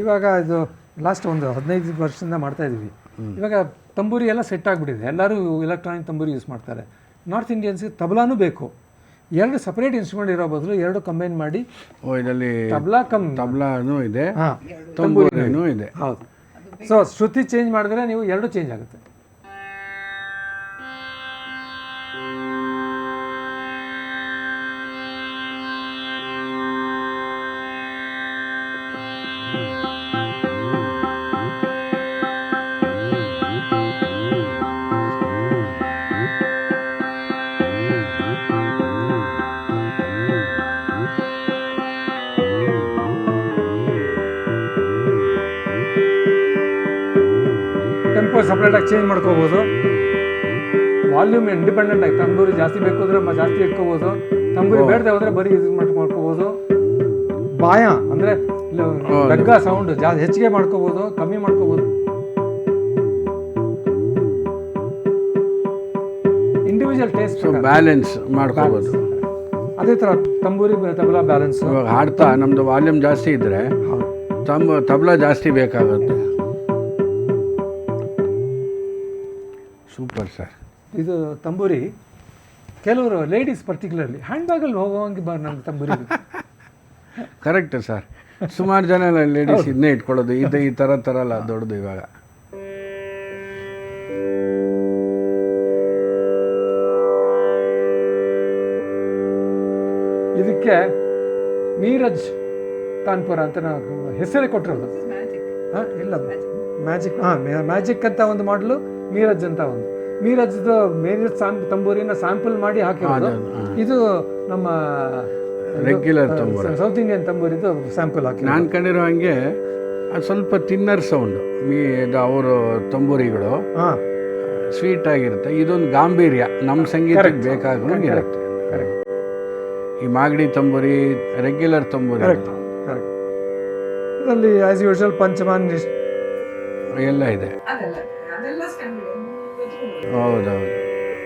ಇವಾಗ ಇದು ಲಾಸ್ಟ್ ಒಂದು 15 ವರ್ಷದಿಂದ ಮಾಡ್ತಾಯಿದ್ದೀವಿ. ಇವಾಗ ತಂಬೂರಿ ಎಲ್ಲ ಸೆಟ್ ಆಗಿಬಿಟ್ಟಿದೆ, ಎಲ್ಲರೂ ಎಲೆಕ್ಟ್ರಾನಿಕ್ ತಂಬೂರಿ ಯೂಸ್ ಮಾಡ್ತಾರೆ. ನಾರ್ತ್ ಇಂಡಿಯನ್ಸ್ಗೆ ತಬಲಾನೂ ಬೇಕು. 2 ಸಪ್ರೇಟ್ ಇನ್ಸ್ಟ್ರೂಮೆಂಟ್ ಇರೋ ಬದಲು 2 ಕಂಬೈನ್ ಮಾಡಿ ಇದರಲ್ಲಿ ತಬಲಾನೂ ಇದೆ, ತಂಬೂರಿನೂ ಇದೆ. ಹೌದು. ಸೊ ಶ್ರುತಿ ಚೇಂಜ್ ಮಾಡಿದ್ರೆ ನೀವು 2 ಚೇಂಜ್ ಆಗುತ್ತೆ. ಟೆಂಪೋ ಸಪ್ರೇಟಾಗಿ ಚೇಂಜ್ ಮಾಡ್ಕೋಬೋದು. ವಾಲ್ಯೂಮ್ ಇಂಡಿಪೆಂಡೆಂಟ್ ಆಗಿ ತಂಬೂರಿ ಜಾಸ್ತಿ ಬೇಕು ಅಂದರೆ ಜಾಸ್ತಿ ಇಟ್ಕೋಬೋದು, ತಂಬೂರಿ ಬೇಡದೆ ಹೋದರೆ ಬರೀ ಇದು ಮಾಡ್ಕೋಬೋದು. ಬಾಯ ಅಂದರೆ ಬೆಗ್ಗ ಸೌಂಡ್ ಹೆಚ್ಚಿಗೆ ಮಾಡ್ಕೋಬೋದು, ಕಮ್ಮಿ ಮಾಡ್ಕೋಬೋದು. ಇಂಡಿವಿಜುವಲ್ ಟೇಸ್ಟ್ ಬ್ಯಾಲೆನ್ಸ್ ಮಾಡ್ಕೋಬೋದು. ಅದೇ ಥರ ತಂಬೂರಿ ತಬಲಾ ಬ್ಯಾಲೆನ್ಸ್. ಇವಾಗ ಹಾಡ್ತಾ ನಮ್ಮದು ವಾಲ್ಯೂಮ್ ಜಾಸ್ತಿ ಇದ್ದರೆ ತಬಲಾ ಜಾಸ್ತಿ ಬೇಕಾಗುತ್ತೆ. Super sir. ಇದು ತಂಬೂರಿ ಕೆಲವರು ಲೇಡೀಸ್ ಪರ್ಟಿಕ್ಯುಲರ್ಲಿ ಹ್ಯಾಂಡ್ ಬ್ಯಾಗಲ್ಲಿ ಹೋಗೋಂಗೆ ನನ್ನ ತಂಬೂರಿ. Correct sir. ಸುಮಾರು ಜನ ಲೇಡೀಸ್ ಇದನ್ನೇ ಇಟ್ಕೊಳ್ಳೋದು. ಈ ಥರ ಅಲ್ಲ ದೊಡ್ಡದು. ಇವಾಗ ಇದಕ್ಕೆ ಮೀರಜ್ ತಾನ್ಪುರ ಅಂತ ನಾವು ಹೆಸರೇ ಕೊಟ್ಟಿರೋದು. ಇಲ್ಲ ಮ್ಯಾಜಿಕ್, ಮ್ಯಾಜಿಕ್ ಅಂತ ಒಂದು ಮಾಡಲು, ಮೀರಜ್ ಅಂತ ಒಂದು. ಮೀರಜ್ ತಂಬೂರಿನ ಸ್ಯಾಂಪಲ್ ಮಾಡಿ ಹಾಕಿರೋದು. ಇದು ನಮ್ಮ ರೆಗ್ಯುಲರ್ ತಂಬೂರಿ, ಸೌತ್ ಇಂಡಿಯನ್ ತಂಬೂರಿದು ಸ್ಯಾಂಪಲ್ ಹಾಕಿ. ನಾನು ಕಂಡಿರೋ ಹಂಗೆ ಅದು ಸ್ವಲ್ಪ ತಿನ್ನರ್ ಸೌಂಡು. ಅವರು ತಂಬೂರಿಗಳು ಸ್ವೀಟ್ ಆಗಿರುತ್ತೆ. ಇದೊಂದು ಗಾಂಭೀರ್ಯ ನಮ್ಮ ಸಂಗೀತಕ್ಕೆ ಬೇಕಾಗಿರುತ್ತೆ. ಈ ಮಾಗಡಿ ತಂಬೂರಿ, ರೆಗ್ಯುಲರ್ ತಂಬೂರಿ ಇದರಲ್ಲಿ ಆಸ್ ಯೂಶುವಲ್ ಪಂಚಮಾನ್ ಎಲ್ಲ ಇದೆ. ಹೌದೌದು.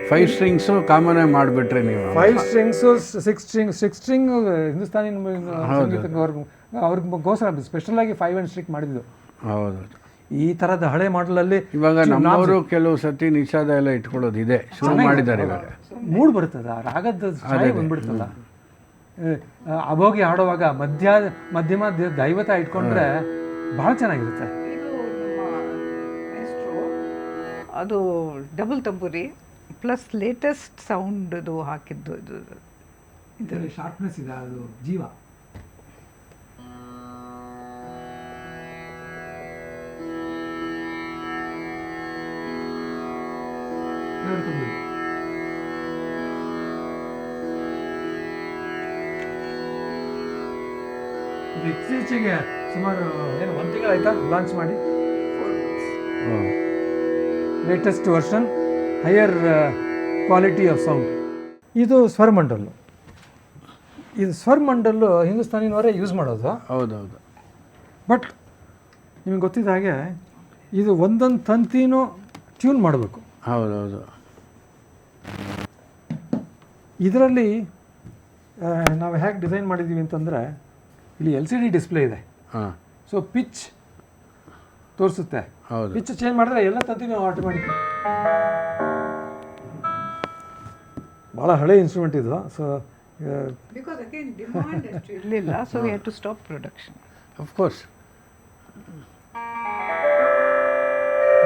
5 ಸ್ಟ್ರಿಂಗ್ಸು ಕಾಮನ್ ಆಗಿ ಮಾಡಿಬಿಟ್ರೆ ನೀವು 5 ಸ್ಟ್ರಿಂಗ್ಸು 6 ಸ್ಟ್ರಿಂಗ್ ಹಿಂದೂಸ್ತಾನಿ ಸಂಗೀತಕ್ಕೆ ಅವ್ರಿಗೋಸ್ಕರ ಸ್ಪೆಷಲ್ ಆಗಿ 5 and 6 ಮಾಡಿದ್ದು. ಹೌದು. ಈ ಥರದ ಹಳೆ ಮಾಡಲಲ್ಲಿ ಇವಾಗ ನಮ್ಮವರು ಕೆಲವು ಸತಿ ನಿಷಾದ ಎಲ್ಲ ಇಟ್ಕೊಳ್ಳೋದು ಇದೆ, ಶುರು ಮಾಡಿದ್ದಾರೆ. ಇವಾಗ ಮೂಡ್ ಬರ್ತದ, ರಾಗದ ಛಾಯೆ ಬಂದ್ಬಿಡ್ತಲ್ಲ. ಅಭೋಗಿ ಹಾಡುವಾಗ ಮಧ್ಯಮ ದೈವತ ಇಟ್ಕೊಂಡ್ರೆ ಭಾಳ ಚೆನ್ನಾಗಿರುತ್ತೆ. ಅದು ಡಬಲ್ ತಂಬೂರಿ ಪ್ಲಸ್ ಲೇಟೆಸ್ಟ್ ಸೌಂಡ್ದು ಹಾಕಿದ್ದು. ಇದರಲ್ಲಿ ಶಾರ್ಪ್ನೆಸ್ ಇದೆ, ಅದು ಜೀವ. ಇತ್ತೀಚೆಗೆ ಸುಮಾರು 1 ತಿಂಗಳಾಯ್ತಾ ಲಾಂಚ್ ಮಾಡಿ. Latest version, higher quality of sound. ಇದು ಸ್ವರಮಂಡಲ್ಲು. ಇದು ಸ್ವರಮಂಡಲ್ಲು ಹಿಂದೂಸ್ತಾನಿನವರೇ ಯೂಸ್ ಮಾಡೋದು. ಹೌದೌದು. ಬಟ್ ನಿಮ್ಗೆ ಗೊತ್ತಿದ್ದ ಹಾಗೆ ಇದು ಒಂದೊಂದು ತಂತಿನೂ ಟ್ಯೂನ್ ಮಾಡಬೇಕು. ಹೌದೌದು. ಇದರಲ್ಲಿ ನಾವು ಹೇಗೆ ಡಿಸೈನ್ ಮಾಡಿದ್ದೀವಿ ಅಂತಂದರೆ, ಇಲ್ಲಿ LCD ಡಿಸ್ಪ್ಲೇ ಇದೆ. ಸೊ ಪಿಚ್ ತೋರಿಸುತ್ತೆ. ಪಿಚ್ ಚೇಂಜ್ ಮಾಡಿದ್ರೆ ಎಲ್ಲ ತಂತಿನೂ ಆಟೋಮ್ಯಾಟಿಕ್. ಭಾಳ ಹಳೆ ಇನ್ಸ್ಟ್ರೂಮೆಂಟ್ ಇದು. ಸೊ ಇರಲಿಲ್ಲ, so we had to stop production. Of course.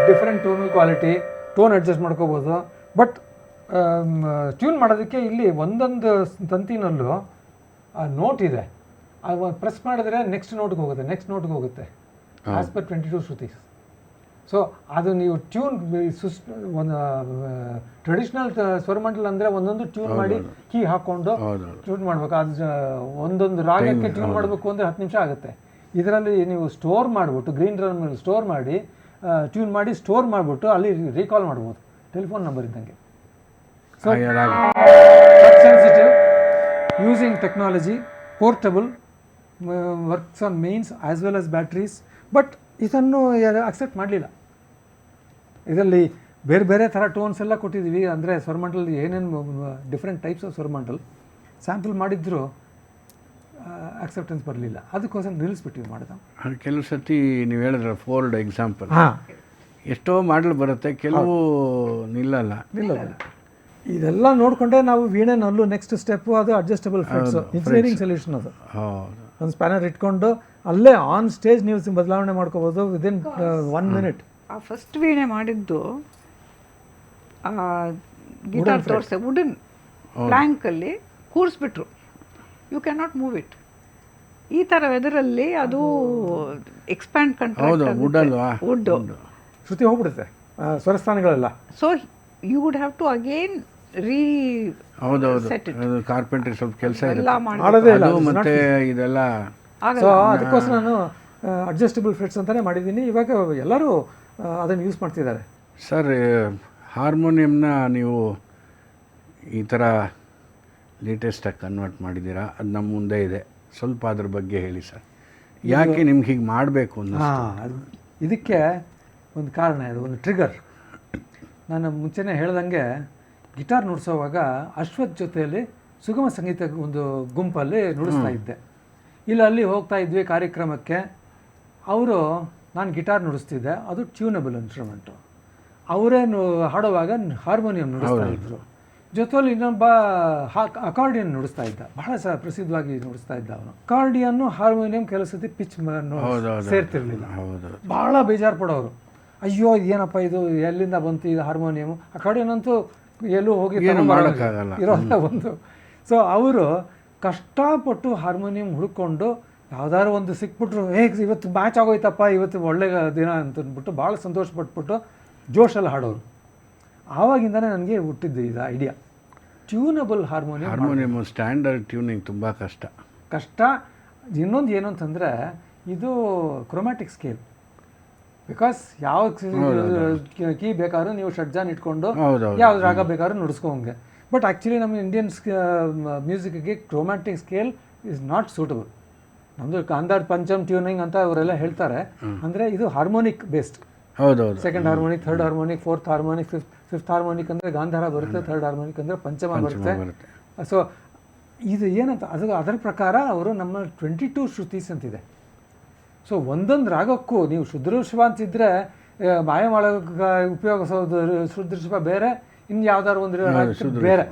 Different quality, tone adjust ಮಾಡ್ಕೋಬೋದು. ಬಟ್ ಟ್ಯೂನ್ ಮಾಡೋದಕ್ಕೆ ಇಲ್ಲಿ ಒಂದೊಂದು ತಂತಿನಲ್ಲೂ ನೋಟ್ ಇದೆ. ಅದು ಪ್ರೆಸ್ ಮಾಡಿದ್ರೆ ನೆಕ್ಸ್ಟ್ ನೋಟ್ಗೆ ಹೋಗುತ್ತೆ ಆಸ್ ಪರ್ 22 ಶ್ರುತೀಸ್. ಸೊ ಅದು ನೀವು ಟ್ಯೂನ್ ಒಂದು ಟ್ರೆಡಿಷ್ನಲ್ ಸ್ವರಮಂಡಲ ಅಂದರೆ ಒಂದೊಂದು ಟ್ಯೂನ್ ಮಾಡಿ ಕೀ ಹಾಕ್ಕೊಂಡು ಟ್ಯೂನ್ ಮಾಡಬೇಕು. ಅದು ಒಂದೊಂದು ರಾಗಕ್ಕೆ ಟ್ಯೂನ್ ಮಾಡಬೇಕು ಅಂದರೆ 10 ನಿಮಿಷ ಆಗುತ್ತೆ. ಇದರಲ್ಲಿ ನೀವು ಸ್ಟೋರ್ ಮಾಡಿಬಿಟ್ಟು ಗ್ರೀನ್ ಡ್ರಮ್ ಮೇಲೆ ಸ್ಟೋರ್ ಮಾಡಿ ಟ್ಯೂನ್ ಮಾಡಿ ಸ್ಟೋರ್ ಮಾಡಿಬಿಟ್ಟು ಅಲ್ಲಿ ರೀಕಾಲ್ ಮಾಡ್ಬೋದು, ಟೆಲಿಫೋನ್ ನಂಬರ್ ಇದ್ದಂಗೆ. So sensitive, using technology, portable works on mains as well as batteries. But ಇದನ್ನು ಅಕ್ಸೆಪ್ಟ್ ಮಾಡಲಿಲ್ಲ. ಇದರಲ್ಲಿ ಬೇರೆ ಬೇರೆ ಥರ ಟೋನ್ಸ್ ಎಲ್ಲ ಕೊಟ್ಟಿದ್ದೀವಿ, ಅಂದರೆ ಸ್ವರಮಂಡಲ್ ಏನೇನು ಡಿಫ್ರೆಂಟ್ ಟೈಪ್ಸ್ ಆಫ್ ಸ್ವರಮಂಡಲ್ ಸ್ಯಾಂಪಲ್ ಮಾಡಿದ್ರು ಅಕ್ಸೆಪ್ಟೆನ್ಸ್ ಬರಲಿಲ್ಲ. ಅದಕ್ಕೋಸ್ಕರ ನಿಲ್ಲಿಸ್ಬಿಟ್ಟಿವಿ ಮಾಡಿದ. ಕೆಲವು ಸತಿ ನೀವು ಹೇಳಿದ್ರೆ ಫೋರ್ಡ್ ಎಕ್ಸಾಂಪಲ್, ಹಾಂ, ಎಷ್ಟೋ ಮಾಡಲು ಬರುತ್ತೆ, ಕೆಲವು ನಿಲ್ಲಲ್ಲ. ಇದೆಲ್ಲ ನೋಡಿಕೊಂಡೆ ನಾವು ವೀಣೆನಲ್ಲೂ ನೆಕ್ಸ್ಟ್ ಸ್ಟೆಪ್ಪು ಅದು ಅಡ್ಜಸ್ಟಬಲ್ ಫ್ರೆಟ್ಸು, ಇಂಜಿನಿಯರಿಂಗ್ ಸೊಲ್ಯೂಷನ್ ಅದು. ಹೌದು, ಒಂದು ಸ್ಪ್ಯಾನರ್ ಇಟ್ಕೊಂಡು ಅಲ್ಲೇ ಆನ್ ಸ್ಟೇಜ್ ನೀವು ಬದಲಾವಣೆ ಮಾಡ್ಕೋಬೋದು ವಿದಿನ್ 1 minute. ಆ ಫಸ್ಟ್ ವೀಣೆ ಮಾಡಿದ್ದು ಗಿಟಾರ್ ತೋರಿಸೆ ವುಡನ್ ಪ್ಲ್ಯಾಂಕಲ್ಲಿ ಕೂರಿಸ್ಬಿಟ್ರು. You can not move it. ಈ ಥರ ವೆದರಲ್ಲಿ ಅದು ಎಕ್ಸ್ಪ್ಯಾಂಡ್ ವುಡ್ ಶ್ರುತಿ ಹೋಗ್ಬಿಡುತ್ತೆ ಸ್ವರಸ್ಥಾನಗಳೆಲ್ಲ. So you would have to again ಹೌದೌದು, ಕಾರ್ಪೆಂಟ್ರಿ ಸ್ವಲ್ಪ ಕೆಲಸ ಎಲ್ಲ ಮಾಡೋದೇ ಇಲ್ಲ ಮತ್ತೆ ಇದೆಲ್ಲ. ಸೊ ಅದಕ್ಕೋಸ್ಕರ ನಾನು ಅಡ್ಜಸ್ಟಬಲ್ ಫ್ರೆಟ್ಸ್ ಅಂತಲೇ ಮಾಡಿದ್ದೀನಿ. ಇವಾಗ ಎಲ್ಲರೂ ಅದನ್ನು ಯೂಸ್ ಮಾಡ್ತಿದ್ದಾರೆ. ಸರ್, ಹಾರ್ಮೋನಿಯಂನ ನೀವು ಈ ಥರ ಲೇಟೆಸ್ಟಾಗಿ ಕನ್ವರ್ಟ್ ಮಾಡಿದ್ದೀರಾ, ಅದು ನಮ್ಮ ಮುಂದೆ ಇದೆ. ಸ್ವಲ್ಪ ಅದ್ರ ಬಗ್ಗೆ ಹೇಳಿ ಸರ್. ಯಾಕೆ ನಿಮ್ಗೆ ಹೀಗೆ ಮಾಡಬೇಕು ಅನ್ನೋ? ಇದಕ್ಕೆ ಒಂದು ಕಾರಣ ಇದೆ, ಒಂದು ಟ್ರಿಗರ್. ನಾನು ಮುಂಚೆನೇ ಹೇಳ್ದಂಗೆ ಗಿಟಾರ್ ನುಡಿಸೋವಾಗ ಅಶ್ವಥ್ ಜೊತೆಯಲ್ಲಿ ಸುಗಮ ಸಂಗೀತ ಒಂದು ಗುಂಪಲ್ಲಿ ನುಡಿಸ್ತಾ ಇದ್ದೆ. ಅಲ್ಲಿ ಹೋಗ್ತಾ ಇದ್ವಿ ಕಾರ್ಯಕ್ರಮಕ್ಕೆ. ಅವರು, ನಾನು ಗಿಟಾರ್ ನುಡಿಸ್ತಿದ್ದೆ, ಅದು ಟ್ಯೂನಬಲ್ ಇನ್ಸ್ಟ್ರೂಮೆಂಟು. ಅವರೇ ಹಾಡುವಾಗ ಹಾರ್ಮೋನಿಯಂ ನುಡಿಸ್ತಾ ಇದ್ದರು. ಜೊತೆಯಲ್ಲಿ ಇನ್ನೊಬ್ಬ ಅಕಾರ್ಡಿಯನ್ ನುಡಿಸ್ತಾ ಇದ್ದ, ಬಹಳ ಪ್ರಸಿದ್ಧವಾಗಿ ನುಡಿಸ್ತಾ ಇದ್ದ ಅವನು. ಅಕಾರ್ಡಿಯನ್ನು ಹಾರ್ಮೋನಿಯಂ ಕೆಲವು ಸತಿ ಪಿಚ್ ಸೇರ್ತಿರ್ಲಿಲ್ಲ. ಭಾಳ ಬೇಜಾರು ಪಡೋರು. ಅಯ್ಯೋ ಏನಪ್ಪ ಇದು, ಎಲ್ಲಿಂದ ಬಂತು ಇದು ಹಾರ್ಮೋನಿಯಮು? ಅಕಾರ್ಡಿಯನ್ ಅಂತೂ ಎಲ್ಲೂ ಹೋಗಿ ಇರೋಲ್ಲ ಒಂದು. ಸೊ ಅವರು ಕಷ್ಟಪಟ್ಟು ಹಾರ್ಮೋನಿಯಂ ಹುಡ್ಕೊಂಡು ಯಾವ್ದಾದ್ರು ಒಂದು ಸಿಕ್ಬಿಟ್ರು, ಇವತ್ತು ಮ್ಯಾಚ್ ಆಗೋಯ್ತಪ್ಪ, ಇವತ್ತು ಒಳ್ಳೆ ದಿನ ಅಂತಂದ್ಬಿಟ್ಟು ಭಾಳ ಸಂತೋಷ ಪಟ್ಬಿಟ್ಟು ಜೋಶಲ್ಲಿ ಹಾಡೋರು. ಆವಾಗಿಂದನೇ ನನಗೆ ಹುಟ್ಟಿದ್ದು ಇದು idea. Tunable harmonium standard tuning ತುಂಬ ಕಷ್ಟ. ಇನ್ನೊಂದು ಏನು ಅಂತಂದರೆ ಇದು ಕ್ರೊಮ್ಯಾಟಿಕ್ ಸ್ಕೇಲ್. ಬಿಕಾಸ್ ಯಾವ ಕೀ ಬೇಕಾದ್ರೂ ನೀವು ಷಡ್ಜಾನ್ ಇಟ್ಕೊಂಡು ಯಾವ್ದು ರಾಗ ಬೇಕಾದ್ರೂ ನುಡಿಸ್ಕೋಂಗೆ. ಬಟ್ ಆ್ಯಕ್ಚುಲಿ ನಮ್ಮ ಇಂಡಿಯನ್ ಮ್ಯೂಸಿಕ್ಗೆ chromatic scale is not suitable. ನಮ್ಮದು ಗಾಂಧಾರ್ ಪಂಚಮ್ ಟ್ಯೂನಿಂಗ್ ಅಂತ ಅವರೆಲ್ಲ ಹೇಳ್ತಾರೆ. ಅಂದರೆ ಇದು harmonic based. Second harmonic, third harmonic, fourth harmonic, fifth harmonic ಅಂದರೆ ಗಾಂಧಾರ ಬರುತ್ತೆ, ಥರ್ಡ್ ಹಾರ್ಮೋನಿಕ್ ಅಂದರೆ ಪಂಚಮ ಬರುತ್ತೆ. ಸೊ ಇದು ಏನಂತ ಅದರ ಪ್ರಕಾರ ಅವರು ನಮ್ಮ 22 ಶ್ರುತೀಸ್ ಅಂತಿದೆ. ಸೊ ಒಂದೊಂದು ರಾಗಕ್ಕೂ ನೀವು ಶುದ್ಧಋಷಭ ಅಂತಿದ್ರೆ ಮಾಯಮಾಳಕ್ಕೆ ಉಪಯೋಗಿಸೋದು ಶುದ್ಧಋಷಭ ಬೇರೆ, ಇನ್ನು ಯಾವ್ದಾದ್ರು ಒಂದು ರಾಗಕ್ಕೆ ಬೇರೆ.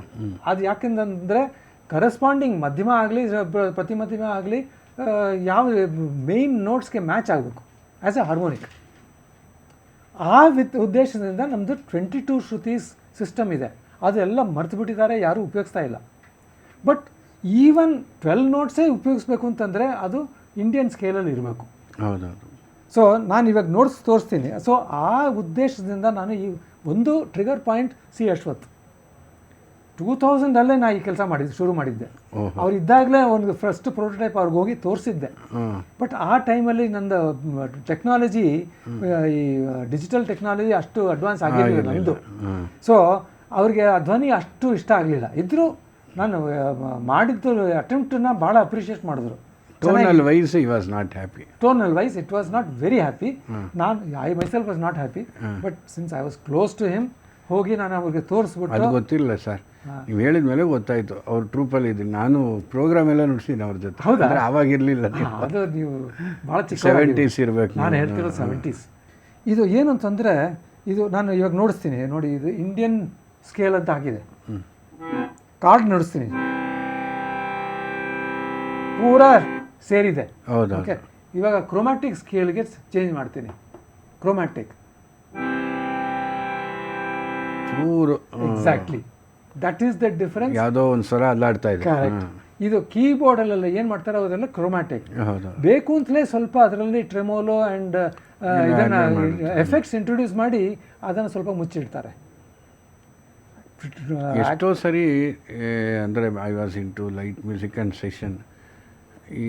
ಅದು ಯಾಕೆಂದರೆ ಕರೆಸ್ಪಾಂಡಿಂಗ್ ಮಧ್ಯಮ ಆಗಲಿ ಪ್ರತಿ ಮಧ್ಯಮ ಆಗಲಿ ಯಾವ ಮೇನ್ ನೋಟ್ಸ್ಗೆ ಮ್ಯಾಚ್ ಆಗಬೇಕು ಆ್ಯಸ್ ಎ ಹಾರ್ಮೋನಿಕ್. ಆ ಉದ್ದೇಶದಿಂದ ನಮ್ಮದು 22 ಶ್ರುತೀಸ್ ಸಿಸ್ಟಮ್ ಇದೆ. ಅದೆಲ್ಲ ಮರ್ತು ಬಿಟ್ಟಿದ್ದಾರೆ, ಯಾರೂ ಉಪಯೋಗಿಸ್ತಾ ಇಲ್ಲ. ಬಟ್ ಈವನ್ 12 ನೋಟ್ಸೇ ಉಪಯೋಗಿಸ್ಬೇಕು ಅಂತಂದರೆ ಅದು ಇಂಡಿಯನ್ ಸ್ಕೇಲಲ್ಲಿ ಇರಬೇಕು. ಸೊ ನಾನು ಇವಾಗ ನೋಟ್ಸ್ ತೋರಿಸ್ತೀನಿ. ಸೊ ಆ ಉದ್ದೇಶದಿಂದ ನಾನು ಈ ಒಂದು ಟ್ರಿಗರ್ ಪಾಯಿಂಟ್ ಸಿ ಅಶ್ವಥ್ 2000 ನಾನು ಈ ಕೆಲಸ ಶುರು ಮಾಡಿದ್ದೆ. ಅವ್ರು ಇದ್ದಾಗಲೇ ಒಂದು ಫಸ್ಟ್ ಪ್ರೋಟೋಟೈಪ್ ಅವ್ರಿಗೆ ಹೋಗಿ ತೋರಿಸಿದ್ದೆ. ಬಟ್ ಆ ಟೈಮಲ್ಲಿ ನಂದು ಟೆಕ್ನಾಲಜಿ, ಈ ಡಿಜಿಟಲ್ ಟೆಕ್ನಾಲಜಿ ಅಷ್ಟು ಅಡ್ವಾನ್ಸ್ ಆಗಿರಲಿಲ್ಲ ನಂದು. ಸೊ ಅವ್ರಿಗೆ ಆ ಧ್ವನಿ ಅಷ್ಟು ಇಷ್ಟ ಆಗಲಿಲ್ಲ. ಇದ್ದರೂ ನಾನು ಮಾಡಿದ್ದು ಅಟೆಂಪ್ಟನ್ನ ಭಾಳ ಅಪ್ರಿಷಿಯೇಟ್ ಮಾಡಿದ್ರು. ಟೋನಲ್ wise he was not happy. Tonal wise it was not very happy. I myself was not happy. But since I was close to him, ಹೋಗಿ ನಾನು ಅವ್ರಿಗೆ ತೋರಿಸ್ಬಿಟ್ಟು. ಅದು ಗೊತ್ತಿಲ್ಲ ಸರ್, ನೀವು ಹೇಳಿದ ಮೇಲೆ ಗೊತ್ತಾಯಿತು. ಅವ್ರ ಟ್ರೂಪಲ್ಲಿ ಇದ್ದೀನಿ, ನಾನು ಪ್ರೋಗ್ರಾಮ್ ಎಲ್ಲ ನುಡಿಸಿದ್ದೀನಿ ಅವ್ರ ಜೊತೆ. ಹೌದಾ? ಆವಾಗಿರಲಿಲ್ಲ. ಅದು ನೀವು ಭಾಳ ಚಿಕ್ಕ 70s ಇರಬೇಕು. ನಾನು ಹೇಳ್ತಿರೋದು 70s. ಇದು ಏನು ಅಂತಂದರೆ, ಇದು ನಾನು ಇವಾಗ ನೋಡಿಸ್ತೀನಿ ನೋಡಿ, ಇದು ಇಂಡಿಯನ್ ಸ್ಕೇಲ್ ಅಂತ ಆಗಿದೆ. ಕಾರ್ಡ್ ನಡೆಸ್ತೀನಿ, ಪೂರಾ ಸೇರಿದೆ. ಓಕೆ, ಇವಾಗ ಕ್ರೊಮ್ಯಾಟಿಕ್ ಸ್ಕೇಲ್ಗೆ ಚೇಂಜ್ ಮಾಡ್ತೀನಿ. Chromatic exactly, that is the difference. ಯಾವುದೋ ಒಂದು ಸ್ವರ ಅಲ್ಲಾಡ್ತಾ ಇದೆ. ಕರೆಕ್ಟ್. ಇದು ಕೀಬೋರ್ಡಲ್ಲೆಲ್ಲ ಏನು ಮಾಡ್ತಾರೆ ಅದೆಲ್ಲ ಕ್ರೊಮ್ಯಾಟಿಕ್. ಬೇಕು ಅಂತಲೇ ಸ್ವಲ್ಪ ಅದರಲ್ಲಿ ಟ್ರೆಮೋಲೋ ಆ್ಯಂಡ್ ಇದನ್ನು ಎಫೆಕ್ಟ್ಸ್ ಇಂಟ್ರೊಡ್ಯೂಸ್ ಮಾಡಿ ಅದನ್ನು ಸ್ವಲ್ಪ ಮುಚ್ಚಿಡ್ತಾರೆ. ಎಷ್ಟೋ ಸರಿ ಅಂದರೆ I was into light music and session, ಈ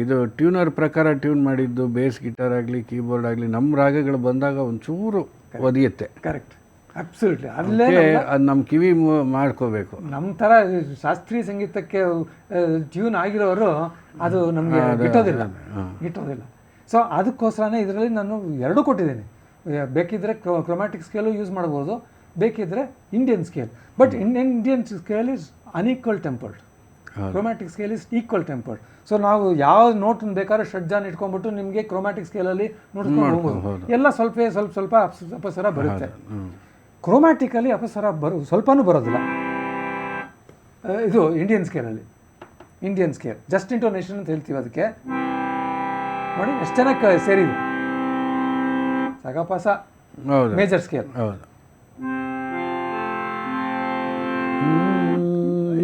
ಇದು ಟ್ಯೂನರ್ ಪ್ರಕಾರ ಟ್ಯೂನ್ ಮಾಡಿದ್ದು ಬೇಸ್ ಗಿಟಾರ್ ಆಗಲಿ ಕೀಬೋರ್ಡ್ ಆಗಲಿ ನಮ್ಮ ರಾಗಗಳು ಬಂದಾಗ ಒಂಚೂರು ಒದಿಯುತ್ತೆ. ಕರೆಕ್ಟ್. ಅಬ್ಸಲ್ಯೂಟ್ಲಿ ಅಲ್ಲೇ ಅದು ನಮ್ಮ ಕಿವಿ ಮಾಡ್ಕೋಬೇಕು. ನಮ್ಮ ಥರ ಶಾಸ್ತ್ರೀಯ ಸಂಗೀತಕ್ಕೆ ಟ್ಯೂನ್ ಆಗಿರೋರು ಅದು ನಮಗೆ ಗಿಟ್ಟೋದಿಲ್ಲ. ಸೊ ಅದಕ್ಕೋಸ್ಕರನೇ ಇದರಲ್ಲಿ ನಾನು ಎರಡೂ ಕೊಟ್ಟಿದ್ದೀನಿ. ಬೇಕಿದ್ದರೆ ಕ್ರೊಮ್ಯಾಟಿಕ್ ಸ್ಕೇಲು ಯೂಸ್ ಮಾಡ್ಬೋದು, ಬೇಕಿದ್ದರೆ Indian scale. But Indian scale is unequal tempered, chromatic scale is equal tempered. So ನಾವು ಯಾವ ನೋಟನ್ನು ಬೇಕಾದ್ರೆ ಷಡ್ಜಾನ್ ಇಟ್ಕೊಂಡ್ಬಿಟ್ಟು ನಿಮಗೆ ಕ್ರೊಮ್ಯಾಟಿಕ್ ಸ್ಕೇಲಲ್ಲಿ ನೋಡ್ಕೊಂಡು ಹೋಗ್ಬೋದು. ಎಲ್ಲ ಸ್ವಲ್ಪ ಅಪಸ್ವರ ಬರುತ್ತೆ. ಕ್ರೊಮ್ಯಾಟಿಕಲ್ಲಿ ಅಪಸ್ವರ ಸ್ವಲ್ಪನೂ ಬರೋದಿಲ್ಲ. ಇದು ಇಂಡಿಯನ್ ಸ್ಕೇಲ್ ಜಸ್ಟ್ ಇಂಟೋನೇಷನ್ ಅಂತ ಹೇಳ್ತೀವಿ. ಅದಕ್ಕೆ ನೋಡಿ ಎಷ್ಟು ಚೆನ್ನಾಗಿ ಸೇರಿದೆ. ಸಗಪಸ ಮೇಜರ್ ಸ್ಕೇಲ್.